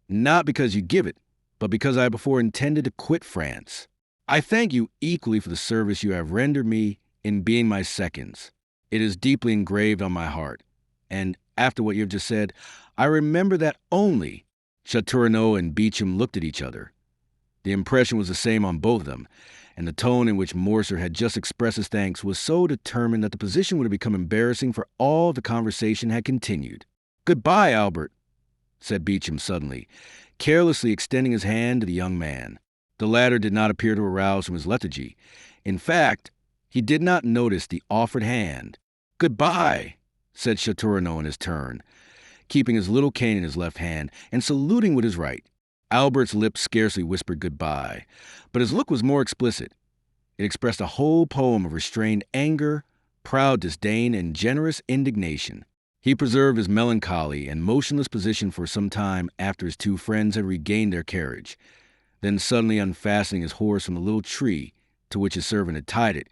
not because you give it, but because I before intended to quit France. I thank you equally for the service you have rendered me in being my seconds. It is deeply engraved on my heart, and after what you have just said, I remember that only. Château and Beecham looked at each other. The impression was the same on both of them, and the tone in which Morcer had just expressed his thanks was so determined that the position would have become embarrassing for all the conversation had continued. "Goodbye, Albert," said Beecham suddenly, carelessly extending his hand to the young man. The latter did not appear to arouse from his lethargy. In fact, he did not notice the offered hand. "Goodbye," said Château in his turn, keeping his little cane in his left hand and saluting with his right. Albert's lips scarcely whispered goodbye, but his look was more explicit. It expressed a whole poem of restrained anger, proud disdain, and generous indignation. He preserved his melancholy and motionless position for some time after his two friends had regained their carriage. Then suddenly unfastening his horse from the little tree to which his servant had tied it,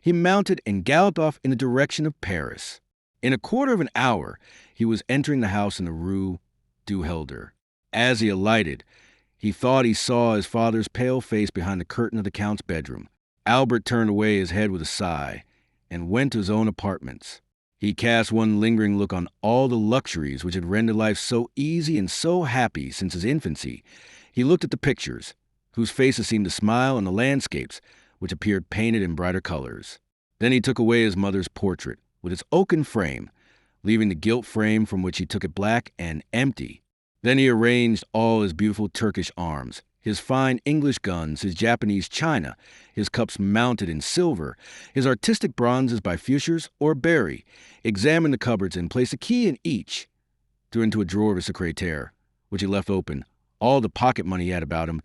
he mounted and galloped off in the direction of Paris. In a quarter of an hour, he was entering the house in the Rue du Helder. As he alighted, he thought he saw his father's pale face behind the curtain of the Count's bedroom. Albert turned away his head with a sigh and went to his own apartments. He cast one lingering look on all the luxuries which had rendered life so easy and so happy since his infancy. He looked at the pictures, whose faces seemed to smile, and the landscapes, which appeared painted in brighter colors. Then he took away his mother's portrait, with its oaken frame, leaving the gilt frame from which he took it black and empty. Then he arranged all his beautiful Turkish arms, his fine English guns, his Japanese china, his cups mounted in silver, his artistic bronzes by Feuchers or Barry, examined the cupboards and placed a key in each, threw into a drawer of his secrétaire, which he left open, all the pocket money he had about him,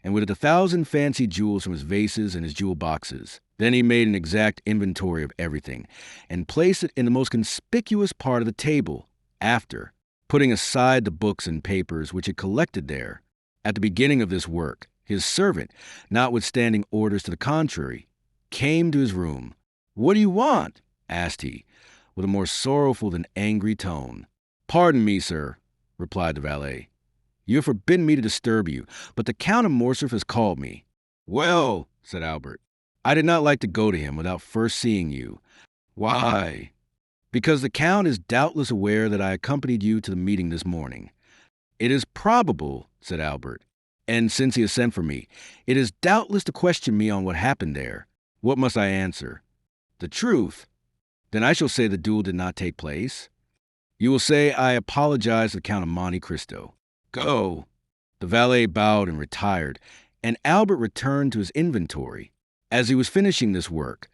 and with 1,000 fancy jewels from his vases and his jewel boxes. Then he made an exact inventory of everything, and placed it in the most conspicuous part of the table, after putting aside the books and papers which he collected there. At the beginning of this work, his servant, notwithstanding orders to the contrary, came to his room. "What do you want?" asked he, with a more sorrowful than angry tone. "Pardon me, sir," replied the valet. "You have forbidden me to disturb you, but the Count of Morcerf has called me." "Well," said Albert, "I did not like to go to him without first seeing you." "Why?" "Because the Count is doubtless aware that I accompanied you to the meeting this morning." "It is probable," said Albert, "and since he has sent for me, it is doubtless to question me on what happened there. What must I answer?" "The truth." "Then I shall say the duel did not take place." "You will say I apologize to the Count of Monte Cristo." "Go." The valet bowed and retired, and Albert returned to his inventory. As he was finishing this work,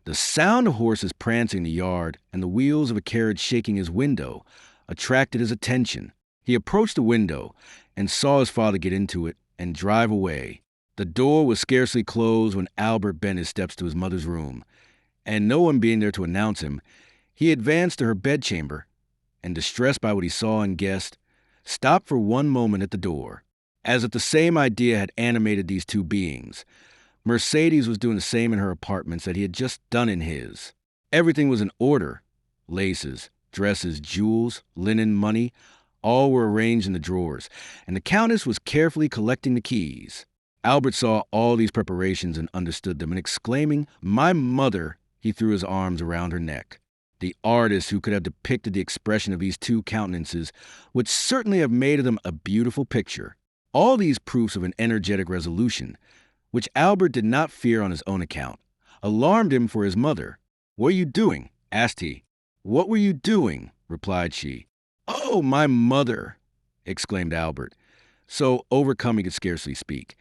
the sound of horses prancing in the yard and the wheels of a carriage shaking his window attracted his attention. He approached the window and saw his father get into it and drive away. The door was scarcely closed when Albert bent his steps to his mother's room, and no one being there to announce him, he advanced to her bedchamber, and distressed by what he saw and guessed, stopped for one moment at the door. As if the same idea had animated these two beings, Mercedes was doing the same in her apartments that he had just done in his. Everything was in order. Laces, dresses, jewels, linen, money, all were arranged in the drawers, and the Countess was carefully collecting the keys. Albert saw all these preparations and understood them, and exclaiming, "My mother," he threw his arms around her neck. The artist who could have depicted the expression of these two countenances would certainly have made of them a beautiful picture. All these proofs of an energetic resolution, which Albert did not fear on his own account, alarmed him for his mother. "What are you doing?" asked he. "What were you doing?" replied she. "Oh, my mother!" exclaimed Albert, so overcome he could scarcely speak.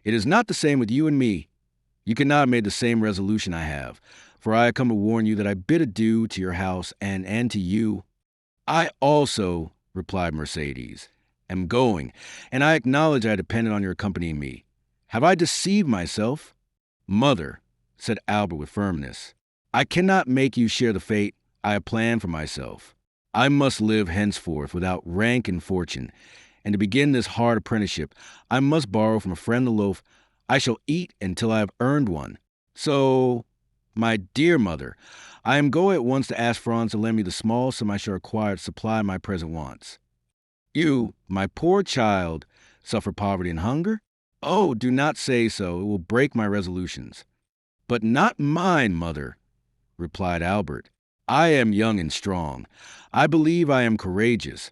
"It is not the same with you and me. You cannot have made the same resolution I have, for I have come to warn you that I bid adieu to your house and to you." "I also," replied Mercedes, "am going, and I acknowledge I depended on your accompanying me. Have I deceived myself?" "Mother," said Albert with firmness, "I cannot make you share the fate I have planned for myself. I must live henceforth without rank and fortune, and to begin this hard apprenticeship, I must borrow from a friend the loaf I shall eat until I have earned one. So, my dear mother, I am going at once to ask Franz to lend me the small sum I shall require to supply my present wants. You, my poor child, suffer poverty and hunger? Oh, do not say so. It will break my resolutions. But not mine, mother, replied Albert. I am young and strong. I believe I am courageous,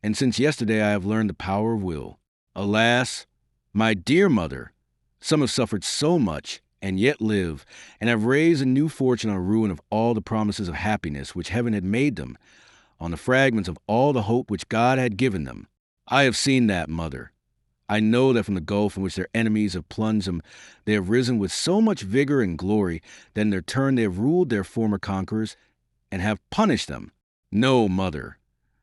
and since yesterday I have learned the power of will. Alas, my dear mother, some have suffered so much, and yet live, and have raised a new fortune on a ruin of all the promises of happiness which heaven had made them, on the fragments of all the hope which God had given them. I have seen that, mother. I know that from the gulf in which their enemies have plunged them, they have risen with so much vigor and glory that in their turn they have ruled their former conquerors and have punished them. No, mother.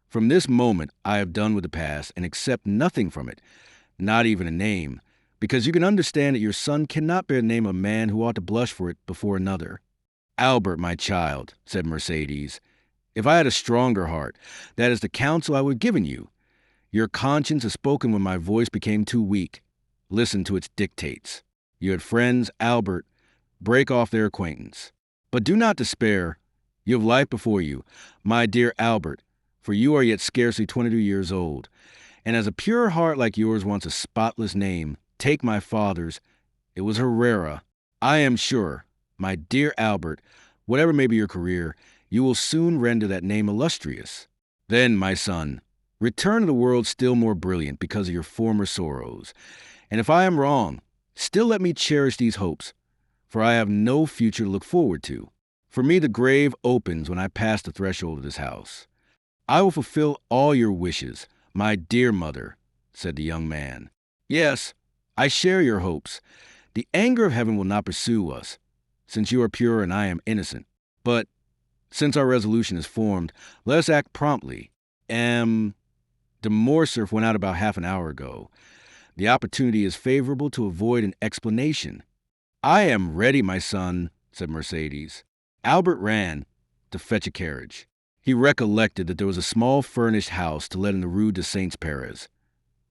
From this moment I have done with the past and accept nothing from it, not even a name, because you can understand that your son cannot bear the name of a man who ought to blush for it before another. Albert, my child, said Mercedes, if I had a stronger heart, that is the counsel I would have given you. Your conscience has spoken when my voice became too weak. Listen to its dictates. You had friends, Albert. Break off their acquaintance. But do not despair. You have life before you, my dear Albert, for you are yet scarcely 22 years old. And as a pure heart like yours wants a spotless name, take my father's. It was Herrera. I am sure, my dear Albert, whatever may be your career, you will soon render that name illustrious. Then, my son, return to the world still more brilliant because of your former sorrows. And if I am wrong, still let me cherish these hopes, for I have no future to look forward to. For me the grave opens when I pass the threshold of this house. I will fulfill all your wishes, my dear mother, said the young man. Yes, I share your hopes. The anger of heaven will not pursue us, since you are pure and I am innocent. But, since our resolution is formed, let us act promptly. The Morcerf went out about half an hour ago. The opportunity is favorable to avoid an explanation. I am ready, my son, said Mercedes. Albert ran to fetch a carriage. He recollected that there was a small furnished house to let in the Rue de Saints-Pères,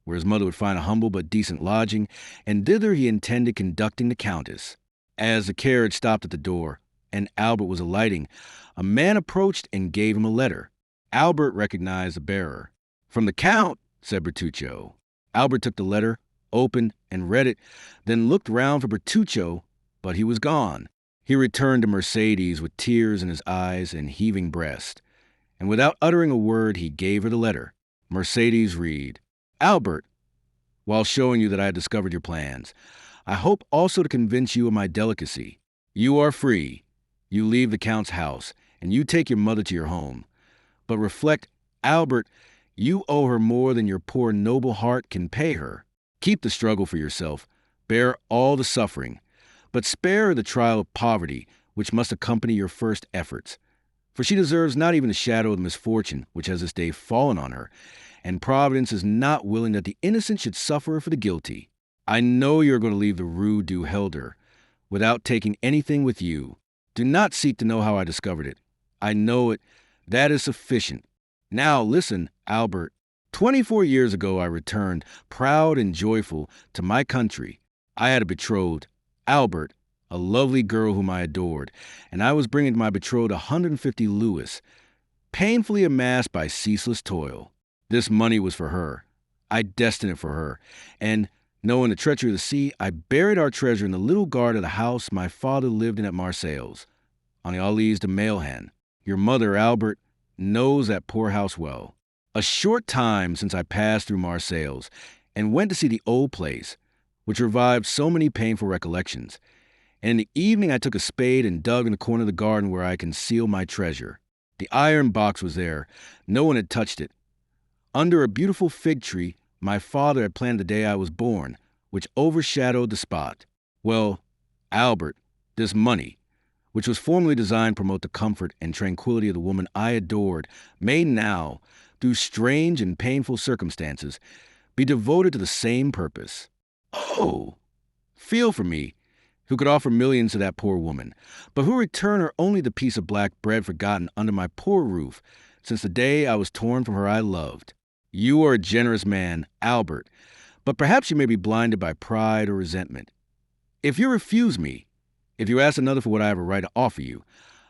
where his mother would find a humble but decent lodging, and thither he intended conducting the Countess. As the carriage stopped at the door, and Albert was alighting, a man approached and gave him a letter. Albert recognized the bearer. From the Count, said Bertuccio. Albert took the letter, opened, and read it, then looked round for Bertuccio, but he was gone. He returned to Mercedes with tears in his eyes and heaving breast, and without uttering a word he gave her the letter. Mercedes read, Albert, while showing you that I had discovered your plans, I hope also to convince you of my delicacy. You are free. You leave the Count's house, and you take your mother to your home. But reflect, Albert, you owe her more than your poor noble heart can pay her. Keep the struggle for yourself. Bear all the suffering. But spare her the trial of poverty, which must accompany your first efforts. For she deserves not even the shadow of the misfortune which has this day fallen on her, and Providence is not willing that the innocent should suffer for the guilty. I know you are going to leave the Rue du Helder without taking anything with you. Do not seek to know how I discovered it. I know it. That is sufficient. Now listen, Albert. 24 years ago I returned, proud and joyful, to my country. I had a betrothed, Albert, a lovely girl whom I adored, and I was bringing to my betrothed 150 louis, painfully amassed by ceaseless toil. This money was for her. I destined it for her, and, knowing the treachery of the sea, I buried our treasure in the little garden of the house my father lived in at Marseilles, on the Allées de Mailhan. Your mother, Albert, knows that poor house well. A short time since I passed through Marseilles, and went to see the old place, which revived so many painful recollections, and in the evening I took a spade and dug in the corner of the garden where I concealed my treasure. The iron box was there. No one had touched it. Under a beautiful fig tree, my father had planted the day I was born, which overshadowed the spot. Well, Albert, this money, which was formerly designed to promote the comfort and tranquility of the woman I adored, may now, through strange and painful circumstances, be devoted to the same purpose. Oh, feel for me, who could offer millions to that poor woman, but who return her only the piece of black bread forgotten under my poor roof since the day I was torn from her I loved. You are a generous man, Albert, but perhaps you may be blinded by pride or resentment. If you refuse me, If you ask another for what I have a right to offer you,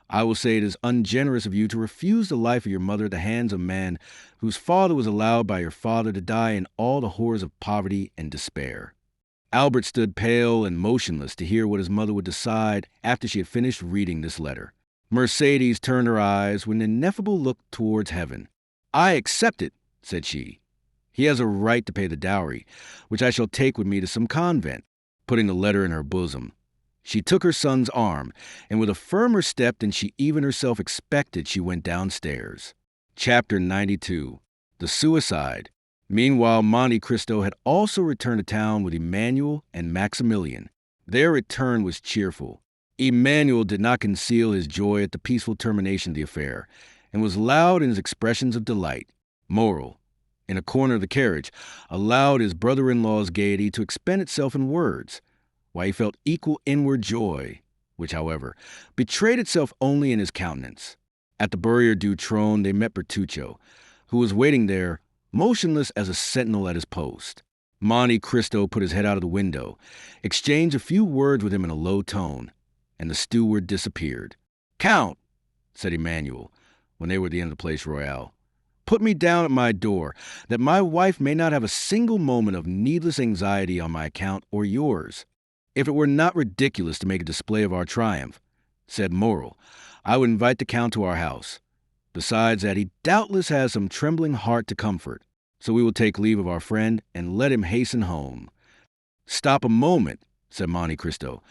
I will say it is ungenerous of you to refuse the life of your mother at the hands of a man whose father was allowed by your father to die in all the horrors of poverty and despair." Albert stood pale and motionless to hear what his mother would decide after she had finished reading this letter. Mercedes turned her eyes with an ineffable look towards heaven. "I accept it," said she. "He has a right to pay the dowry, which I shall take with me to some convent," putting the letter in her bosom. She took her son's arm, and with a firmer step than she even herself expected, she went downstairs. Chapter 92. The Suicide. Meanwhile, Monte Cristo had also returned to town with Emmanuel and Maximilian. Their return was cheerful. Emmanuel did not conceal his joy at the peaceful termination of the affair, and was loud in his expressions of delight. Moral: in a corner of the carriage, allowed his brother-in-law's gaiety to expend itself in words, while he felt equal inward joy, which, however, betrayed itself only in his countenance. At the Barriere du Trône they met Bertuccio, who was waiting there, motionless as a sentinel at his post. Monte Cristo put his head out of the window, exchanged a few words with him in a low tone, and the steward disappeared. "Count," said Emmanuel, when they were at the end of the Place Royale, "put me down at my door, that my wife may not have a single moment of needless anxiety on my account or yours. If it were not ridiculous to make a display of our triumph," said Morrel, "I would invite the Count to our house. Besides that, he doubtless has some trembling heart to comfort, so we will take leave of our friend and let him hasten home." "Stop a moment," said Monte Cristo.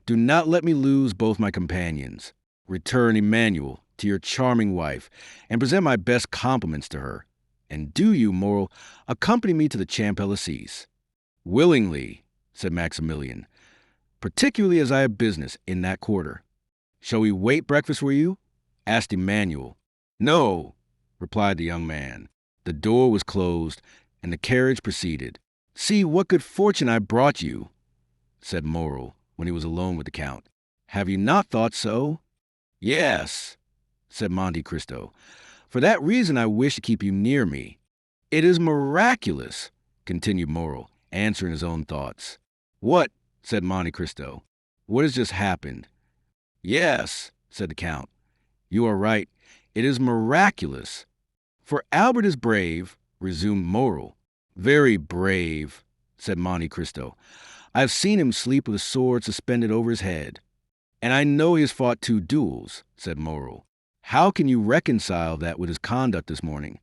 "Do not let me lose both my companions. Return, Emmanuel, to your charming wife, and present my best compliments to her. And do you, Morrel, accompany me to the Champs-Élysées." "Willingly," said Maximilian, "particularly as I have business in that quarter." "Shall we wait breakfast for you?" asked Emmanuel. "No," replied the young man. The door was closed, and the carriage proceeded. "See what good fortune I brought you," said Morrel, when he was alone with the Count. "Have you not thought so?" "Yes," said Monte Cristo. "For that reason I wish to keep you near me." "It is miraculous," continued Morrel, answering his own thoughts. "What?" said Monte Cristo. "What has just happened?" "Yes," said the Count. "You are right. It is miraculous." "For Albert is brave," resumed Morrel. "Very brave," said Monte Cristo. "I have seen him sleep with a sword suspended over his head." "And I know he has fought 2 duels," said Morrel. "How can you reconcile that with his conduct this morning?"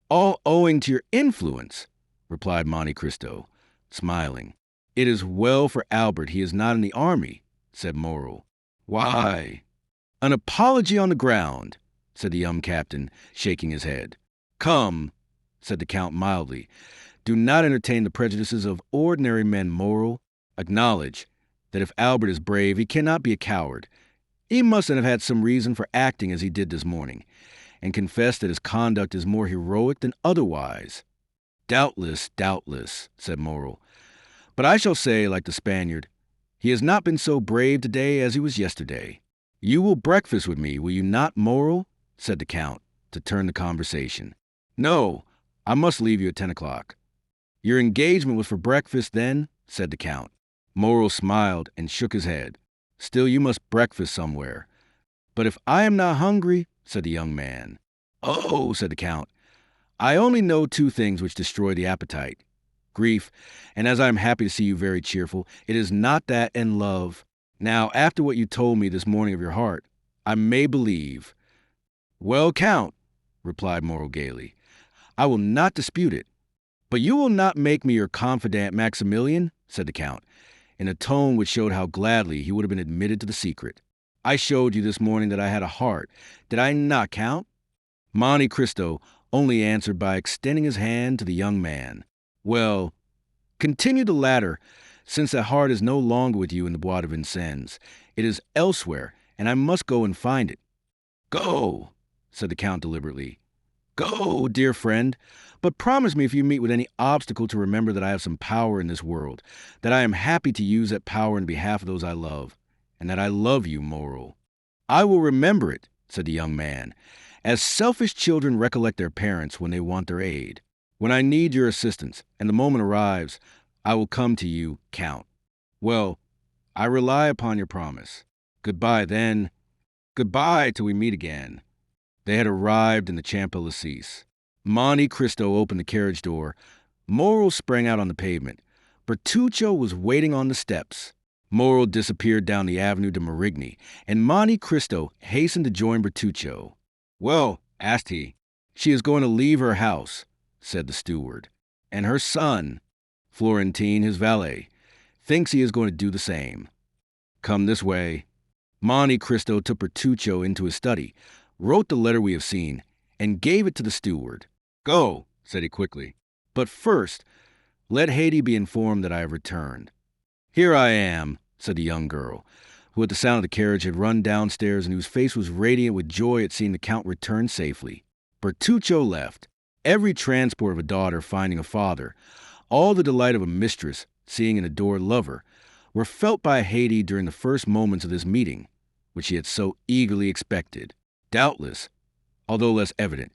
"All owing to your influence," replied Monte Cristo, smiling. "It is well for Albert he is not in the army," said Morrel. "Why?" "An apology on the ground," said the young captain, shaking his head. "Come," said the Count mildly, "do not entertain the prejudices of ordinary men, Morrel. Acknowledge that if Albert is brave, he cannot be a coward. He must have had some reason for acting as he did this morning, and confess that his conduct is more heroic than otherwise." "Doubtless, doubtless," said Morrel. "But I shall say, like the Spaniard, he has not been so brave today as he was yesterday." "You will breakfast with me, will you not, Morrel?" said the Count, to turn the conversation. "No, I must leave you at 10 o'clock." "Your engagement was for breakfast, then?" said the Count. Morrel smiled and shook his head. "Still, you must breakfast somewhere." "But if I am not hungry," said the young man. "Oh," said the Count, "I only know 2 things which destroy the appetite: grief, and as I am happy to see you very cheerful, it is not that, and love. Now, after what you told me this morning of your heart, I may believe." "Well, Count," replied Morrel gaily, "I will not dispute it." "But you will not make me your confidant, Maximilian?" said the Count, in a tone which showed how gladly he would have been admitted to the secret. "I showed you this morning that I had a heart. Did I not, Count?" Monte Cristo only answered by extending his hand to the young man. "Well," continued the latter, "since that heart is no longer with you in the Bois de Vincennes, it is elsewhere, and I must go and find it." "Go," said the Count deliberately. "Go, dear friend, but promise me if you meet with any obstacle to remember that I have some power in this world, that I am happy to use that power in behalf of those I love, and that I love you, Morrel." "I will remember it," said the young man, "as selfish children recollect their parents when they want their aid. When I need your assistance, and the moment arrives, I will come to you, Count." "Well, I rely upon your promise." Goodbye then. Goodbye till we meet again. They had arrived in the Champs-Élysées. Monte Cristo opened the carriage door. Moreau sprang out on the pavement. Bertuccio was waiting on the steps. Moreau disappeared down the Avenue de Marigny, and Monte Cristo hastened to join Bertuccio. "Well," asked he. "She is going to leave her house," said the steward. "And her son, Florentine, his valet, thinks he is going to do the same. Come this way." Monte Cristo took Bertuccio into his study, wrote the letter we have seen, and gave it to the steward. "Go," said he quickly. "But first, let Haydée be informed that I have returned." "Here I am," said the young girl, who at the sound of the carriage had run downstairs and whose face was radiant with joy at seeing the Count return safely. Bertuccio left. Every transport of a daughter finding a father, all the delight of a mistress seeing an adored lover, were felt by Haydée during the first moments of this meeting, which she had so eagerly expected. Doubtless, although less evident,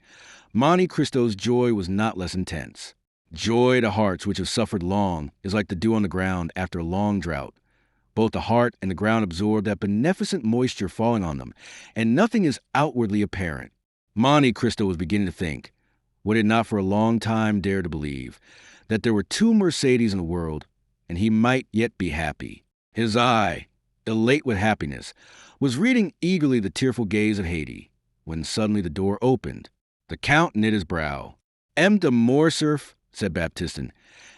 Monte Cristo's joy was not less intense. Joy to hearts which have suffered long is like the dew on the ground after a long drought. Both the heart and the ground absorb that beneficent moisture falling on them, and nothing is outwardly apparent. Monte Cristo was beginning to think, what he had not for a long time dared to believe, that there were two Mercedes in the world, and he might yet be happy. His eye, elate with happiness, was reading eagerly the tearful gaze of Haydée, when suddenly the door opened. The Count knit his brow. "M. de Morcerf," said Baptistin,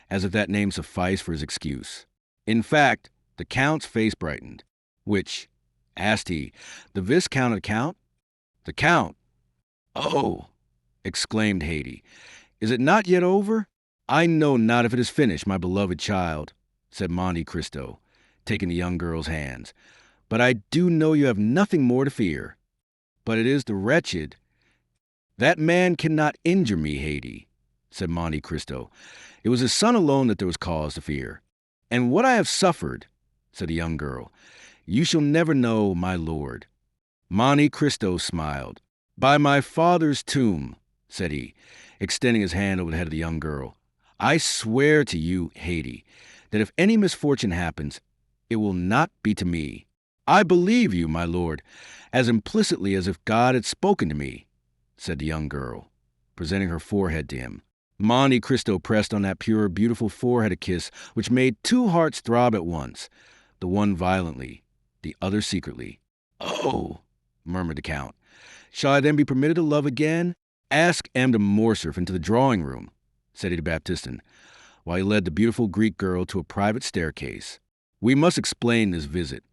as if that name sufficed for his excuse. In fact, the Count's face brightened. "Which?" asked he. "The Viscount of the Count?" "The Count." "Oh!" exclaimed Haydée. "Is it not yet over?" "I know not if it is finished, my beloved child," said Monte Cristo, taking the young girl's hands. "But I do know you have nothing more to fear. But it is the wretched—" "That man cannot injure me, Haydée," said Monte Cristo. "It was his son alone that there was cause to fear. And what I have suffered," said the young girl, "you shall never know, my lord." Monte Cristo smiled. "By my father's tomb," said he, extending his hand over the head of the young girl, "I swear to you, Haydée, that if any misfortune happens, it will not be to me." "I believe you, my lord, as implicitly as if God had spoken to me," said the young girl, presenting her forehead to him. Monte Cristo pressed on that pure, beautiful forehead a kiss which made two hearts throb at once, the one violently, the other secretly. "Oh!" murmured the Count. "Shall I then be permitted to love again? Ask M. de Morcerf into the drawing-room," said he to Baptistin, while he led the beautiful Greek girl to a private staircase. We must explain this visit,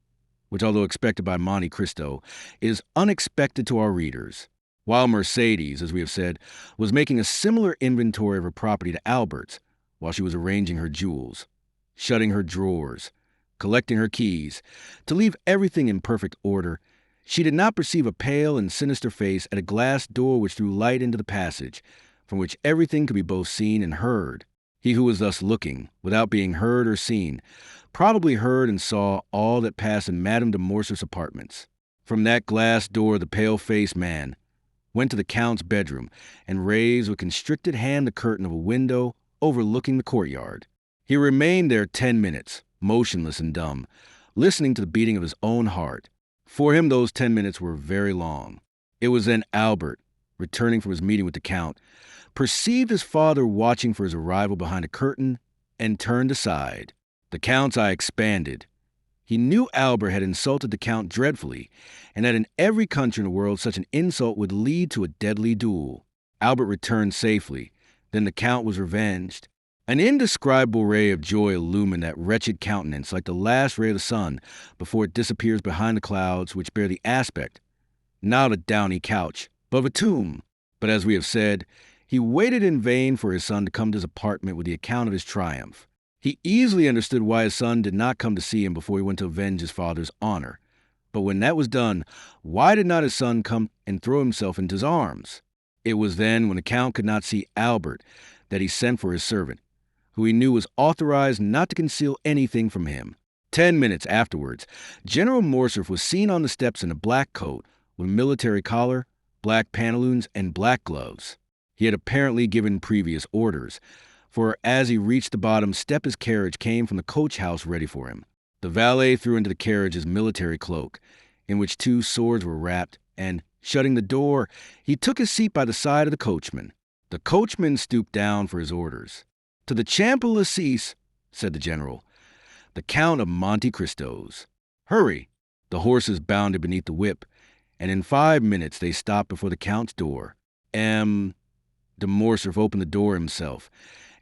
which, although expected by Monte Cristo, is unexpected to our readers. While Mercedes, as we have said, was making a similar inventory of her property to Albert's, while she was arranging her jewels, shutting her drawers, collecting her keys, to leave everything in perfect order, she did not perceive a pale and sinister face at a glass door which threw light into the passage, from which everything could be both seen and heard. He who was thus looking, without being heard or seen, probably heard and saw all that passed in Madame de Morcerf's apartments. From that glass door the pale-faced man went to the Count's bedroom and raised with constricted hand the curtain of a window overlooking the courtyard. He remained there 10 minutes, motionless and dumb, listening to the beating of his own heart. For him those 10 minutes were very long. It was then Albert, returning from his meeting with the Count, perceived his father watching for his arrival behind a curtain and turned aside. The Count's eye expanded. He knew Albert had insulted the Count dreadfully, and that in every country in the world such an insult would lead to a deadly duel. Albert returned safely. Then the Count was revenged. An indescribable ray of joy illumined that wretched countenance like the last ray of the sun before it disappears behind the clouds which bear the aspect, not of a downy couch, but of a tomb. But as we have said, he waited in vain for his son to come to his apartment with the account of his triumph. He easily understood why his son did not come to see him before he went to avenge his father's honor. But when that was done, why did not his son come and throw himself into his arms? It was then, when the Count could not see Albert, that he sent for his servant, who he knew was authorized not to conceal anything from him. 10 minutes afterwards, General Morcerf was seen on the steps in a black coat, with a military collar, black pantaloons, and black gloves. He had apparently given previous orders, for as he reached the bottom step his carriage came from the coach-house ready for him. The valet threw into the carriage his military cloak, in which 2 swords were wrapped, and, shutting the door, he took his seat by the side of the coachman. The coachman stooped down for his orders. "To the Champs-Élysées," said the general. "The Count of Monte Cristo's. Hurry!" The horses bounded beneath the whip, and in 5 minutes they stopped before the Count's door. De Morcerf opened the door himself,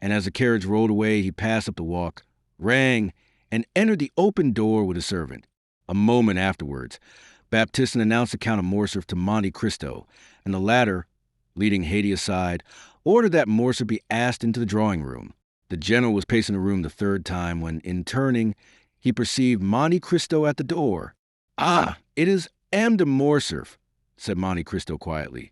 and as the carriage rolled away, he passed up the walk, rang, and entered the open door with a servant. A moment afterwards, Baptistin announced the Count of Morcerf to Monte Cristo, and the latter, leading Haydée aside, ordered that Morcerf be asked into the drawing-room. The general was pacing the room the 3rd time when, in turning, he perceived Monte Cristo at the door. "Ah, it is M. de Morcerf," said Monte Cristo quietly.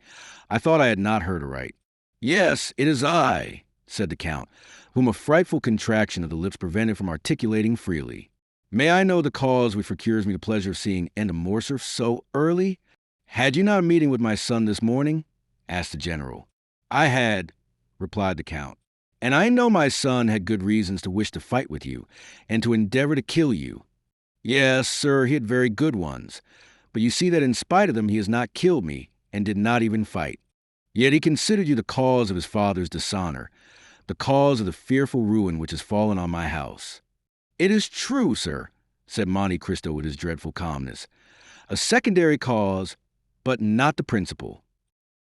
"I thought I had not heard aright." "Yes, it is I," said the Count, whom a frightful contraction of the lips prevented from articulating freely. "May I know the cause which procures me the pleasure of seeing M. de Morcerf so early?" "Had you not a meeting with my son this morning?" asked the general. "I had," replied the Count, "and I know my son had good reasons to wish to fight with you, and to endeavor to kill you." "Yes, sir, he had very good ones. But you see that in spite of them he has not killed me, and did not even fight. Yet he considered you the cause of his father's dishonor, the cause of the fearful ruin which has fallen on my house." "It is true, sir," said Monte Cristo with his dreadful calmness. "A secondary cause, but not the principal.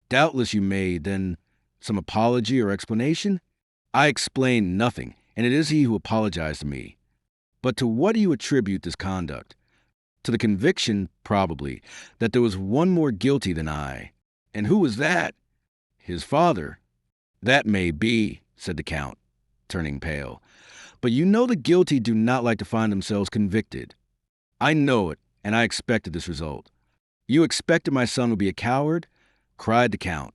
Doubtless you made, then, some apology or explanation?" "I explained nothing, and it is he who apologized to me." "But to what do you attribute this conduct?" "To the conviction, probably, that there was one more guilty than I." "And who was that?" "His father." "That may be," said the Count, turning pale. "But you know the guilty do not like to find themselves convicted." "I know it, and I expected this result." "You expected my son would be a coward?" cried the Count.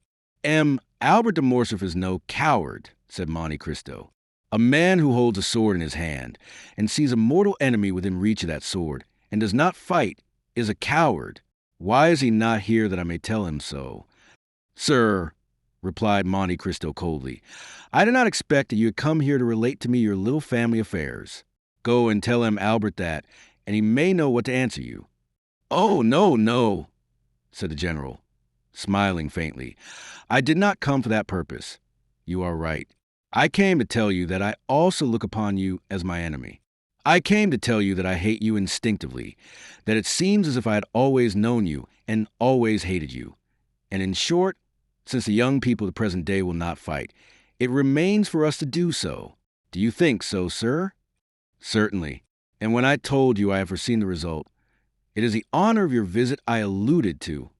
Albert de Morcerf is no coward," said Monte Cristo. "A man who holds a sword in his hand, and sees a mortal enemy within reach of that sword, and does not fight, is a coward. Why is he not here that I may tell him so?" "Sir," replied Monte Cristo coldly, "I did not expect that you had come here to relate to me your little family affairs. Go and tell Albert that, and he may know what to answer you." "Oh, no, no," said the general, smiling faintly. "I did not come for that purpose. You are right. I came to tell you that I also look upon you as my enemy. I came to tell you that I hate you instinctively, that it seems as if I had always known you and always hated you. And in short, since the young people of the present day will not fight, it remains for us to do so. Do you think so, sir?" "Certainly. And when I told you I have foreseen the result, it is the honor of your visit I alluded to."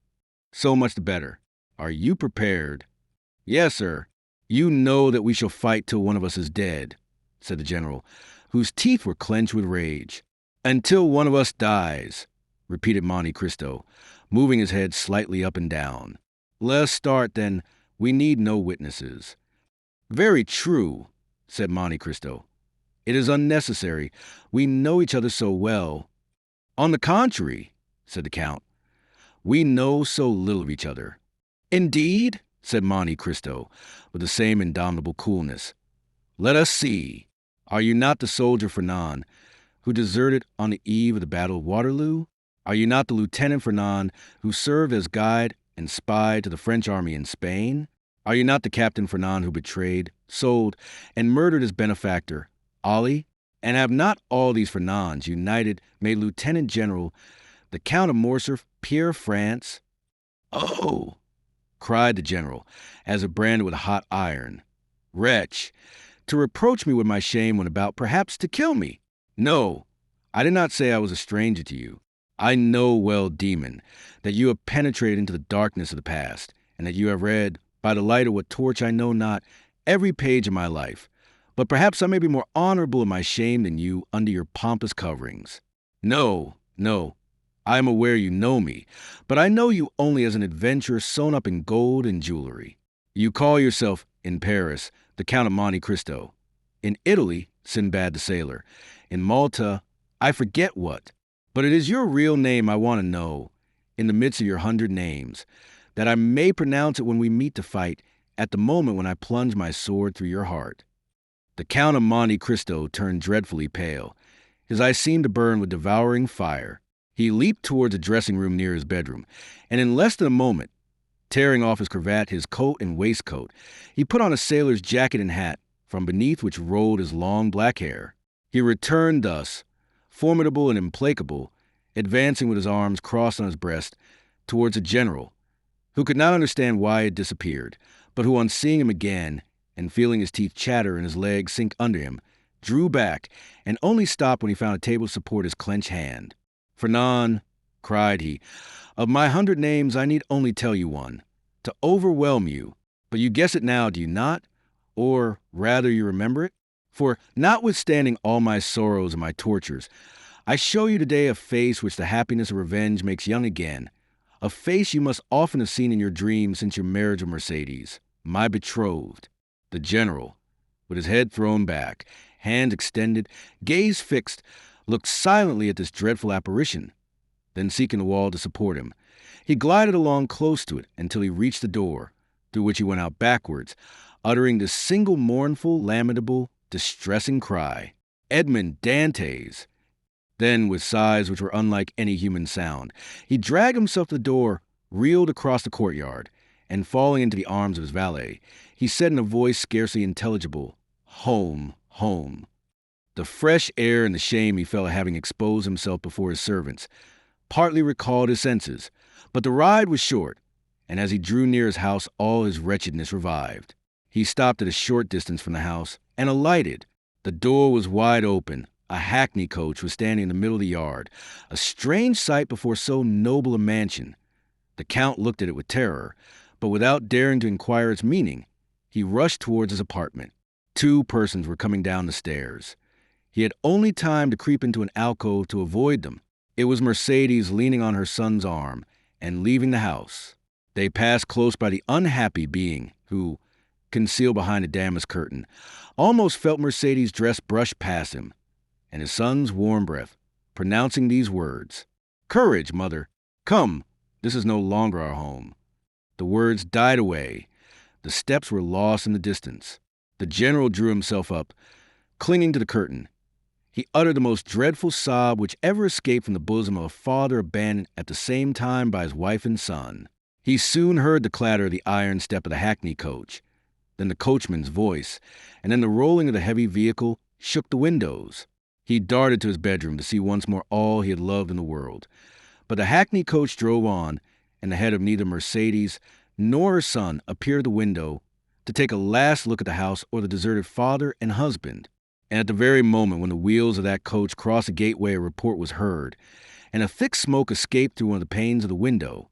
"So much the better. Are you prepared?" "Yes, sir." "You know that we shall fight till one of us is dead," said the general, whose teeth were clenched with rage. "Until one of us dies," repeated Monte Cristo, moving his head slightly up and down. "Let us start, then. We need no witnesses." "Very true," said Monte Cristo. "It is unnecessary. We know each other so well." "On the contrary," said the Count, "we know so little of each other." "Indeed?" said Monte Cristo, with the same indomitable coolness. "Let us see. Are you not the soldier Fernand, who deserted on the eve of the Battle of Waterloo? Are you not the Lieutenant Fernand, who served as guide and spy to the French army in Spain? Are you not the Captain Fernand who betrayed, sold, and murdered his benefactor, Ali? And have not all these Fernands united made Lieutenant General the Count of Morcerf, peer of France?" "Oh!" cried the general, as if branded with a hot iron. "Wretch! To reproach me with my shame when about, perhaps, to kill me! No, I did not say I was a stranger to you. I know well, demon, that you have penetrated into the darkness of the past, and that you have read, by the light of what torch I know not, every page of my life. But perhaps I may be more honorable in my shame than you under your pompous coverings. No, no, I am aware you know me, but I know you only as an adventurer sewn up in gold and jewelry. You call yourself, in Paris, the Count of Monte Cristo. In Italy, Sinbad the Sailor. In Malta, I forget what. But it is your real name I want to know, in the midst of your 100 names, that I may pronounce it when we meet to fight, at the moment when I plunge my sword through your heart." The Count of Monte Cristo turned dreadfully pale. His eyes seemed to burn with devouring fire. He leaped towards a dressing room near his bedroom, and in less than a moment, tearing off his cravat, his coat, and waistcoat, he put on a sailor's jacket and hat, from beneath which rolled his long black hair. He returned thus, formidable and implacable, advancing with his arms crossed on his breast, towards a general, who could not understand why he had disappeared, but who, on seeing him again, and feeling his teeth chatter and his legs sink under him, drew back, and only stopped when he found a table to support his clenched hand. "Fernand," cried he, "of my 100 names I need only tell you one, to overwhelm you. But you guess it now, do you not? Or, rather, you remember it? For, notwithstanding all my sorrows and my tortures, I show you today a face which the happiness of revenge makes young again, a face you must often have seen in your dreams since your marriage with Mercedes, my betrothed." The general, with his head thrown back, hands extended, gaze fixed, looked silently at this dreadful apparition. Then, seeking the wall to support him, he glided along close to it until he reached the door, through which he went out backwards, uttering this single mournful, lamentable, distressing cry, "Edmond Dantès!" Then, with sighs which were unlike any human sound, he dragged himself to the door, reeled across the courtyard, and falling into the arms of his valet, he said in a voice scarcely intelligible, "Home, home." The fresh air and the shame he felt at having exposed himself before his servants partly recalled his senses, but the ride was short, and as he drew near his house all his wretchedness revived. He stopped at a short distance from the house and alighted. The door was wide open. A hackney coach was standing in the middle of the yard, a strange sight before so noble a mansion. The Count looked at it with terror, but without daring to inquire its meaning, he rushed towards his apartment. 2 persons were coming down the stairs. He had only time to creep into an alcove to avoid them. It was Mercedes leaning on her son's arm and leaving the house. They passed close by the unhappy being who, concealed behind a damask curtain, almost felt Mercedes' dress brush past him, and his son's warm breath, pronouncing these words, "Courage, mother! Come, this is no longer our home." The words died away. The steps were lost in the distance. The general drew himself up, clinging to the curtain. He uttered the most dreadful sob which ever escaped from the bosom of a father abandoned at the same time by his wife and son. He soon heard the clatter of the iron step of the hackney coach, then the coachman's voice, and then the rolling of the heavy vehicle shook the windows. He darted to his bedroom to see once more all he had loved in the world. But the hackney coach drove on, and the head of neither Mercedes nor her son appeared at the window to take a last look at the house or the deserted father and husband. And at the very moment when the wheels of that coach crossed the gateway, a report was heard, and a thick smoke escaped through one of the panes of the window,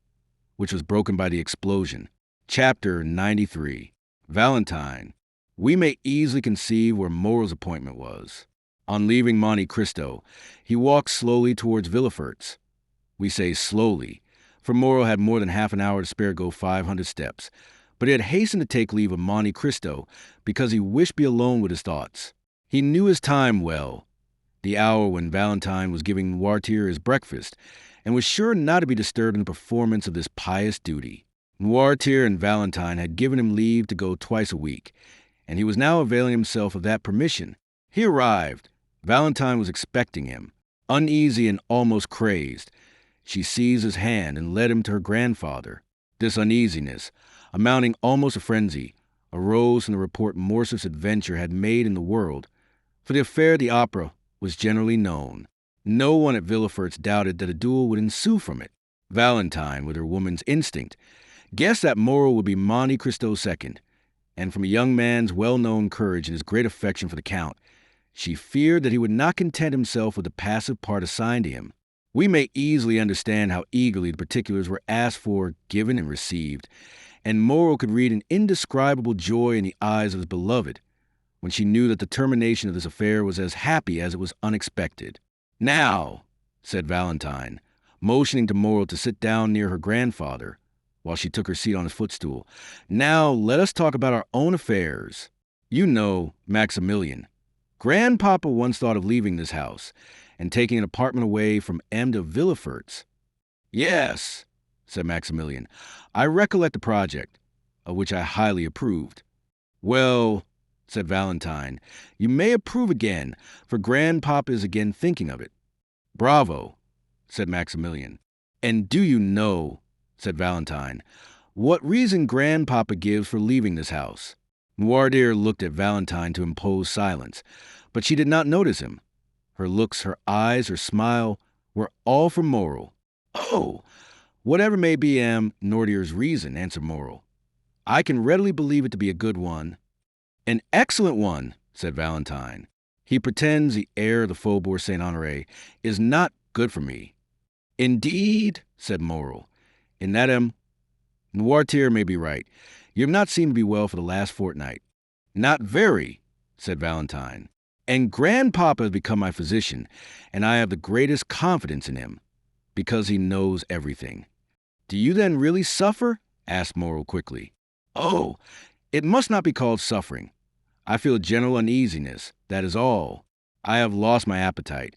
which was broken by the explosion. Chapter 93. Valentine. We may easily conceive where Moral's appointment was. On leaving Monte Cristo, he walked slowly towards Villefort's. We say slowly, for Moral had more than half an hour to spare to go 500 steps, but he had hastened to take leave of Monte Cristo because he wished to be alone with his thoughts. He knew his time well, the hour when Valentine was giving Noirtier his breakfast, and was sure not to be disturbed in the performance of this pious duty. Noirtier and Valentine had given him leave to go twice a week, and he was now availing himself of that permission. He arrived. Valentine was expecting him, uneasy and almost crazed. She seized his hand and led him to her grandfather. This uneasiness, amounting almost to frenzy, arose from the report Morcerf's adventure had made in the world, for the affair at the opera was generally known. No one at Villefort's doubted that a duel would ensue from it. Valentine, with her woman's instinct, guessed that Moral would be Monte Cristo's second, and from a young man's well-known courage and his great affection for the Count, she feared that he would not content himself with the passive part assigned to him. We may easily understand how eagerly the particulars were asked for, given, and received, and Moral could read an indescribable joy in the eyes of his beloved when she knew that the termination of this affair was as happy as it was unexpected. "Now," said Valentine, motioning to Moral to sit down near her grandfather, while she took her seat on his footstool, "now let us talk about our own affairs. You know, Maximilian, Grandpapa once thought of leaving this house and taking an apartment away from M. de Villefort's." "Yes," said Maximilian, "I recollect the project, of which I highly approved." "Well," said Valentine, "you may approve again, for Grandpapa is again thinking of it." "Bravo," said Maximilian. And do you know, said Valentine, what reason Grandpapa gives for leaving this house? Noirtier looked at Valentine to impose silence, but she did not notice him. Her looks, her eyes, her smile were all for Moreau. Oh, whatever may be Noirtier's reason, answered Moreau, I can readily believe it to be a good one. An excellent one, said Valentine. He pretends the heir of the Faubourg Saint-Honoré is not good for me. Indeed, said Moreau. In that Noirtier may be right. You have not seemed to be well for the last fortnight. Not very, said Valentine. And Grandpapa has become my physician, and I have the greatest confidence in him, because he knows everything. Do you then really suffer? Asked Moreau quickly. Oh, it must not be called suffering. I feel a general uneasiness, that is all. I have lost my appetite,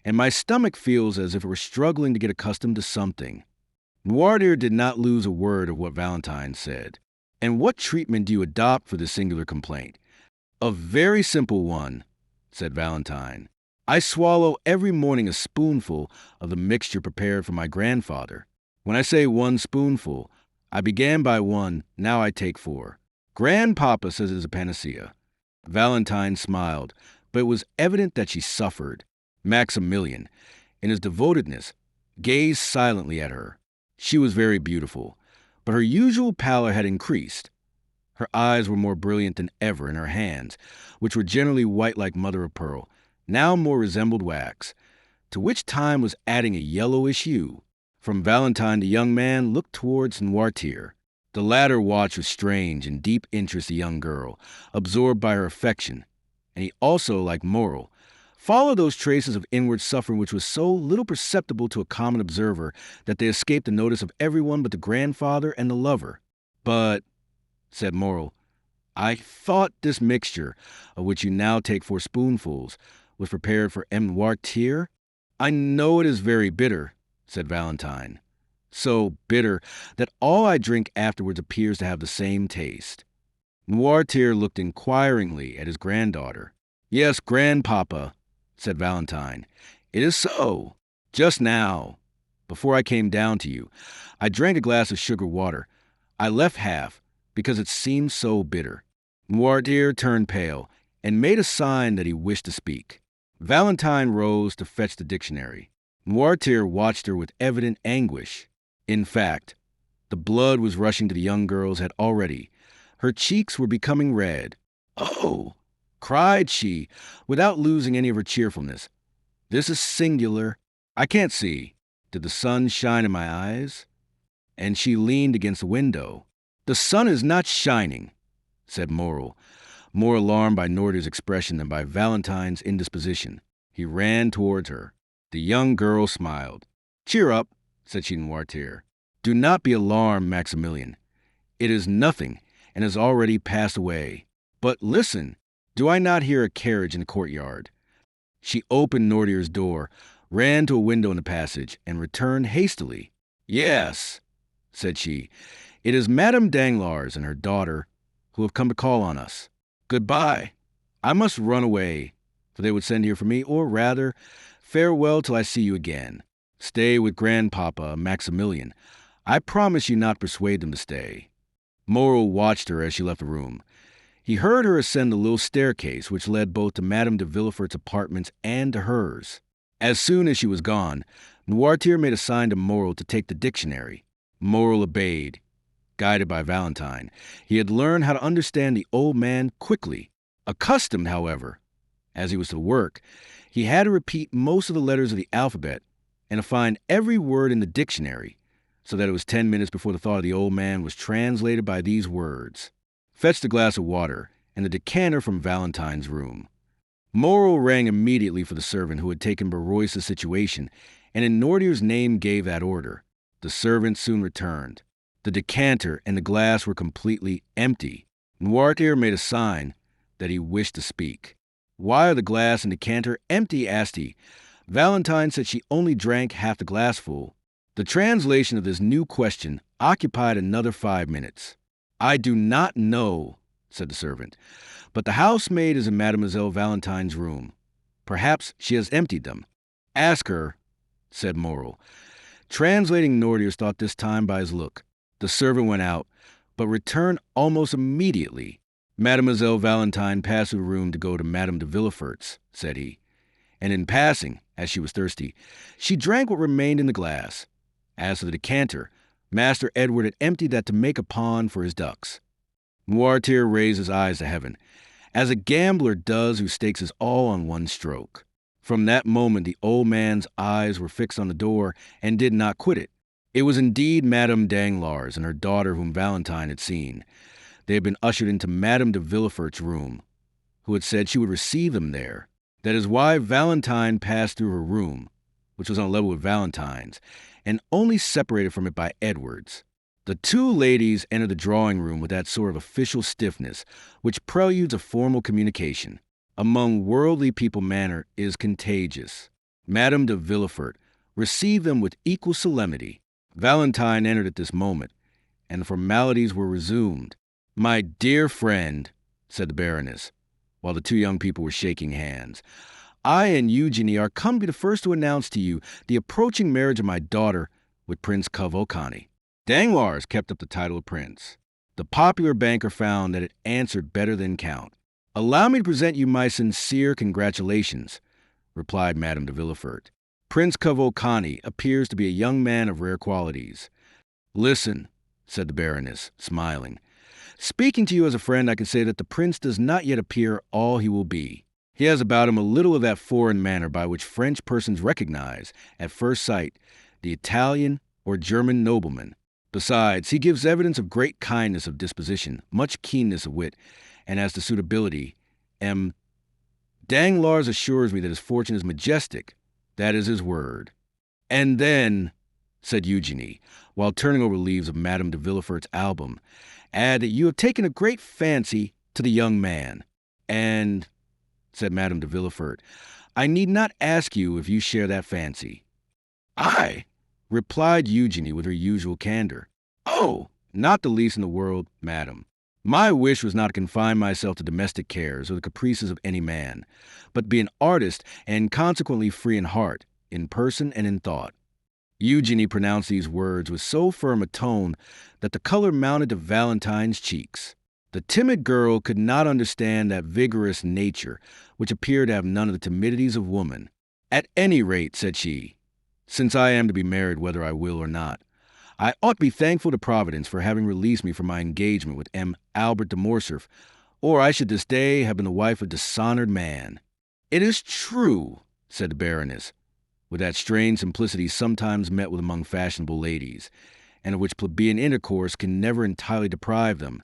and my stomach feels as if it were struggling to get accustomed to something. Noirtier did not lose a word of what Valentine said. And what treatment do you adopt for this singular complaint? A very simple one, said Valentine. I swallow every morning a spoonful of the mixture prepared for my grandfather. When I say 1 spoonful, I began by 1, now I take 4. Grandpapa says it is a panacea. Valentine smiled, but it was evident that she suffered. Maximilian, in his devotedness, gazed silently at her. She was very beautiful, but her usual pallor had increased. Her eyes were more brilliant than ever, and her hands, which were generally white like mother of pearl, now more resembled wax, to which time was adding a yellowish hue. From Valentine the young man looked towards Noirtier. The latter watched with strange and deep interest the young girl, absorbed by her affection, and he also, like Moreau, followed those traces of inward suffering which was so little perceptible to a common observer that they escaped the notice of everyone but the grandfather and the lover. But, said Moreau, I thought this mixture, of which you now take 4 spoonfuls, was prepared for Noirtier? I know it is very bitter, said Valentine. So bitter that all I drink afterwards appears to have the same taste. Noirtier looked inquiringly at his granddaughter. Yes, Grandpapa, said Valentine. It is so. Just now, before I came down to you, I drank a glass of sugar water. I left half, because it seemed so bitter. Noirtier turned pale, and made a sign that he wished to speak. Valentine rose to fetch the dictionary. Noirtier watched her with evident anguish. In fact, the blood was rushing to the young girl's head already. Her cheeks were becoming red. Oh, cried she, without losing any of her cheerfulness. This is singular. I can't see. Did the sun shine in my eyes? And she leaned against the window. The sun is not shining, said Moreau, more alarmed by Noirtier's expression than by Valentine's indisposition. He ran towards her. The young girl smiled. Cheer up, said she to Noirtier. Do not be alarmed, Maximilian. It is nothing, and has already passed away. But listen, do I not hear a carriage in the courtyard? She opened Noirtier's door, ran to a window in the passage, and returned hastily. Yes, said she, it is Madame Danglars and her daughter who have come to call on us. Goodbye. I must run away, for they would send here for me, or rather, farewell till I see you again. Stay with Grandpapa, Maximilian. I promise you not persuade them to stay. Moreau watched her as she left the room. He heard her ascend the little staircase which led both to Madame de Villefort's apartments and to hers. As soon as she was gone, Noirtier made a sign to Moreau to take the dictionary. Moreau obeyed, guided by Valentine. He had learned how to understand the old man quickly. Accustomed, however, as he was to work, he had to repeat most of the letters of the alphabet and to find every word in the dictionary, so that it was 10 minutes before the thought of the old man was translated by these words. Fetched a glass of water and the decanter from Valentine's room. Moreau rang immediately for the servant who had taken Barrois's situation, and in Noirtier's name gave that order. The servant soon returned. The decanter and the glass were completely empty. Noirtier made a sign that he wished to speak. Why are the glass and decanter empty? Asked he. Valentine said she only drank half the glassful. The translation of this new question occupied another 5 minutes. I do not know, said the servant, but the housemaid is in Mademoiselle Valentine's room. Perhaps she has emptied them. Ask her, said Morel. Translating Nordiers thought this time by his look. The servant went out, but returned almost immediately. Mademoiselle Valentine passed through the room to go to Madame de Villefort's, said he. And in passing, as she was thirsty, she drank what remained in the glass. As for the decanter, Master Edward had emptied that to make a pond for his ducks. Noirtier raised his eyes to heaven, as a gambler does who stakes his all on one stroke. From that moment the old man's eyes were fixed on the door and did not quit it. It was indeed Madame Danglars and her daughter whom Valentine had seen. They had been ushered into Madame de Villefort's room, who had said she would receive them there. That is why Valentine passed through her room, which was on a level with Valentine's, and only separated from it by Edward's. The two ladies entered the drawing room with that sort of official stiffness which preludes a formal communication. Among worldly people manner is contagious. Madame de Villefort received them with equal solemnity. Valentine entered at this moment, and the formalities were resumed. "My dear friend," said the Baroness, while the two young people were shaking hands, "I and Eugenie are come to be the first to announce to you the approaching marriage of my daughter with Prince Cavalcanti." Danglars kept up the title of Prince. The popular banker found that it answered better than Count. "Allow me to present you my sincere congratulations," replied Madame de Villefort. "Prince Cavalcanti appears to be a young man of rare qualities." "Listen," said the Baroness, smiling. "Speaking to you as a friend, I can say that the prince does not yet appear all he will be. He has about him a little of that foreign manner by which French persons recognize, at first sight, the Italian or German nobleman. Besides, he gives evidence of great kindness of disposition, much keenness of wit, and as to suitability, Danglars assures me that his fortune is majestic. That is his word." "And then," said Eugenie, while turning over leaves of Madame de Villefort's album, "add that you have taken a great fancy to the young man. And," said Madame de Villefort, "I need not ask you if you share that fancy." "I," replied Eugenie with her usual candor. "Oh, not the least in the world, madam. My wish was not to confine myself to domestic cares or the caprices of any man, but to be an artist and consequently free in heart, in person and in thought." Eugenie pronounced these words with so firm a tone that the color mounted to Valentine's cheeks. The timid girl could not understand that vigorous nature which appeared to have none of the timidities of woman. "At any rate," said she, "since I am to be married whether I will or not, I ought to be thankful to Providence for having released me from my engagement with M. Albert de Morcerf, or I should this day have been the wife of a dishonored man." "It is true," said the Baroness, with that strange simplicity sometimes met with among fashionable ladies, and of which plebeian intercourse can never entirely deprive them.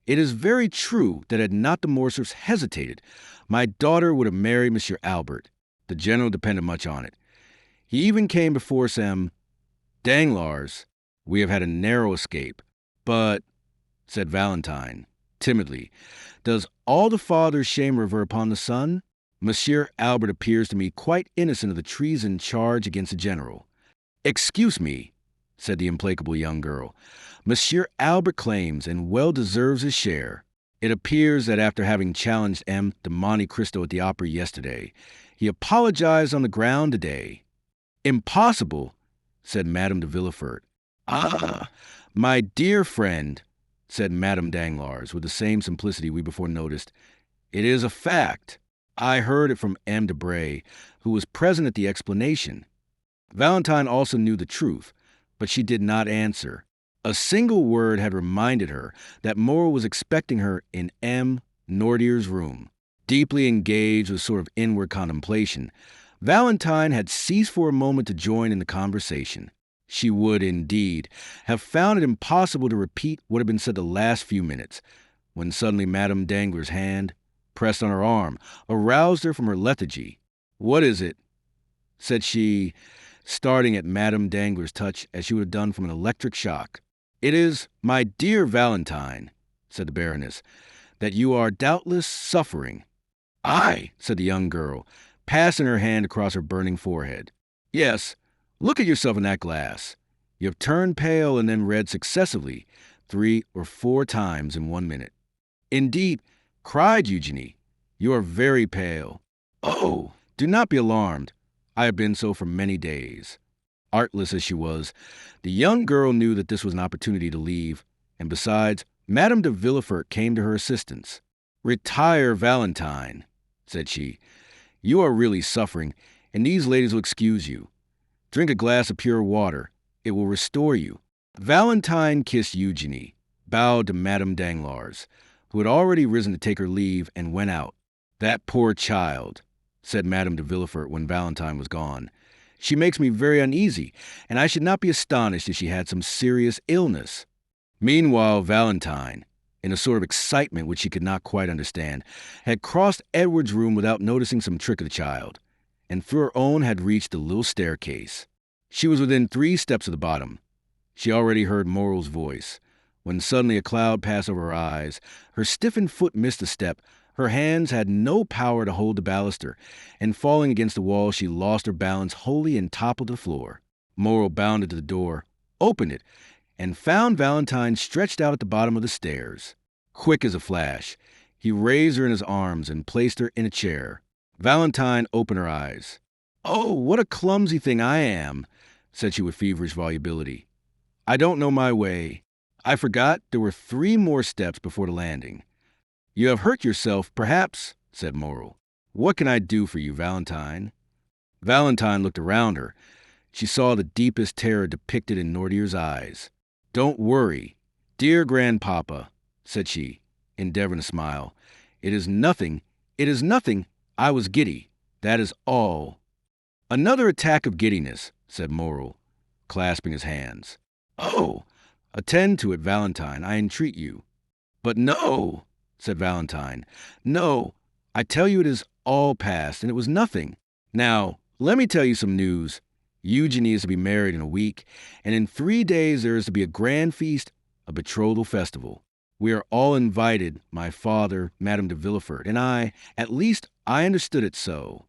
"It is very true that had not the Morcerfs hesitated, my daughter would have married Monsieur Albert. The general depended much on it. He even came before Sam Danglars. We have had a narrow escape. But," said Valentine, timidly, "does all the father's shame revert upon the son? Monsieur Albert appears to me quite innocent of the treason charged against the general." "Excuse me," said the implacable young girl. "Monsieur Albert claims and well deserves his share. It appears that after having challenged M. de Monte Cristo at the opera yesterday, he apologized on the ground today." "Impossible," said Madame de Villefort. "Ah, my dear friend," said Madame Danglars, with the same simplicity we before noticed, "it is a fact. I heard it from M. de Bray, who was present at the explanation." Valentine also knew the truth, but she did not answer. A single word had reminded her that Morel was expecting her in M. Nordier's room. Deeply engaged with a sort of inward contemplation, Valentine had ceased for a moment to join in the conversation. She would, indeed, have found it impossible to repeat what had been said the last few minutes, when suddenly Madame Danglars' hand, pressed on her arm, aroused her from her lethargy. "What is it?" said she, starting at Madame Danglars' touch as she would have done from an electric shock. "It is, my dear Valentine," said the Baroness, "that you are doubtless suffering." "I," said the young girl, passing her hand across her burning forehead. "Yes, look at yourself in that glass. You have turned pale and then red successively 3 or 4 times in 1 minute." "Indeed," cried Eugenie, "you are very pale." "Oh, do not be alarmed. I have been so for many days." Artless as she was, the young girl knew that this was an opportunity to leave, and besides, Madame de Villefort came to her assistance. "Retire, Valentine," said she. "You are really suffering, and these ladies will excuse you. Drink a glass of pure water. It will restore you." Valentine kissed Eugenie, bowed to Madame Danglars, who had already risen to take her leave, and went out. "That poor child," said Madame de Villefort when Valentine was gone. "She makes me very uneasy, and I should not be astonished if she had some serious illness." Meanwhile, Valentine, in a sort of excitement which she could not quite understand, had crossed Edward's room without noticing some trick of the child, and through her own had reached the little staircase. She was within 3 steps of the bottom. She already heard Morel's voice, when suddenly a cloud passed over her eyes. Her stiffened foot missed a step. Her hands had no power to hold the baluster, and falling against the wall, she lost her balance wholly and toppled to the floor. Morel bounded to the door, opened it, and found Valentine stretched out at the bottom of the stairs. Quick as a flash, he raised her in his arms and placed her in a chair. Valentine opened her eyes. "Oh, what a clumsy thing I am," said she with feverish volubility. "I don't know my way. I forgot there were 3 more steps before the landing." "You have hurt yourself, perhaps," said Morel. "What can I do for you, Valentine?" Valentine looked around her. She saw the deepest terror depicted in Nordier's eyes. "Don't worry, dear grandpapa," said she, endeavoring to smile. It is nothing. I was giddy. That is all." "Another attack of giddiness," said Morel, clasping his hands. "Oh, attend to it, Valentine, I entreat you." "But no," said Valentine. "No, I tell you it is all past, and it was nothing. Now, let me tell you some news. Eugenie is to be married in a week, and in 3 days there is to be a grand feast, a betrothal festival. We are all invited, my father, Madame de Villefort, and I. At least I understood it so.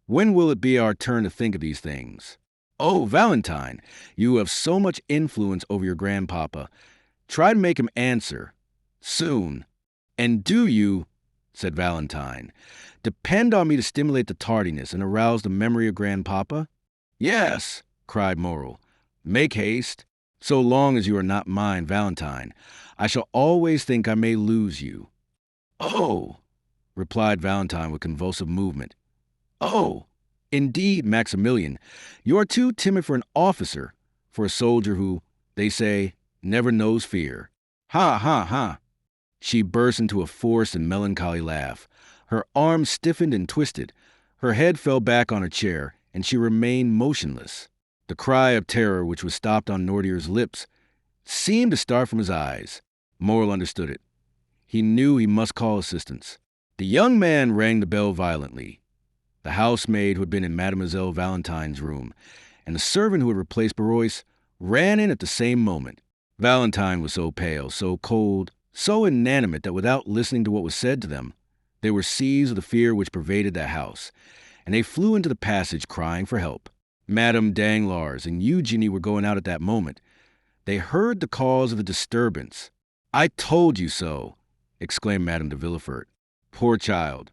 When will it be our turn to think of these things? Oh, Valentine, you have so much influence over your grandpapa. Try to make him answer. Soon. And do you," said Valentine, "depend on me to stimulate the tardiness and arouse the memory of grandpapa?" "Yes," cried Morel. "Make haste. So long as you are not mine, Valentine, I shall always think I may lose you." "Oh," replied Valentine with convulsive movement. "Oh, indeed, Maximilian, you are too timid for an officer, for a soldier who, they say, never knows fear. Ha, ha, ha." She burst into a forced and melancholy laugh. Her arms stiffened and twisted. Her head fell back on her chair, and she remained motionless. The cry of terror which was stopped on Nordier's lips seemed to start from his eyes. Morel understood it. He knew he must call assistance. The young man rang the bell violently. The housemaid who had been in Mademoiselle Valentine's room, and the servant who had replaced Barrois, ran in at the same moment. Valentine was so pale, so cold, so inanimate that without listening to what was said to them, they were seized with the fear which pervaded the house, and they flew into the passage crying for help. Madame Danglars and Eugenie were going out at that moment. They heard the cause of the disturbance. "I told you so," exclaimed Madame de Villefort. "Poor child,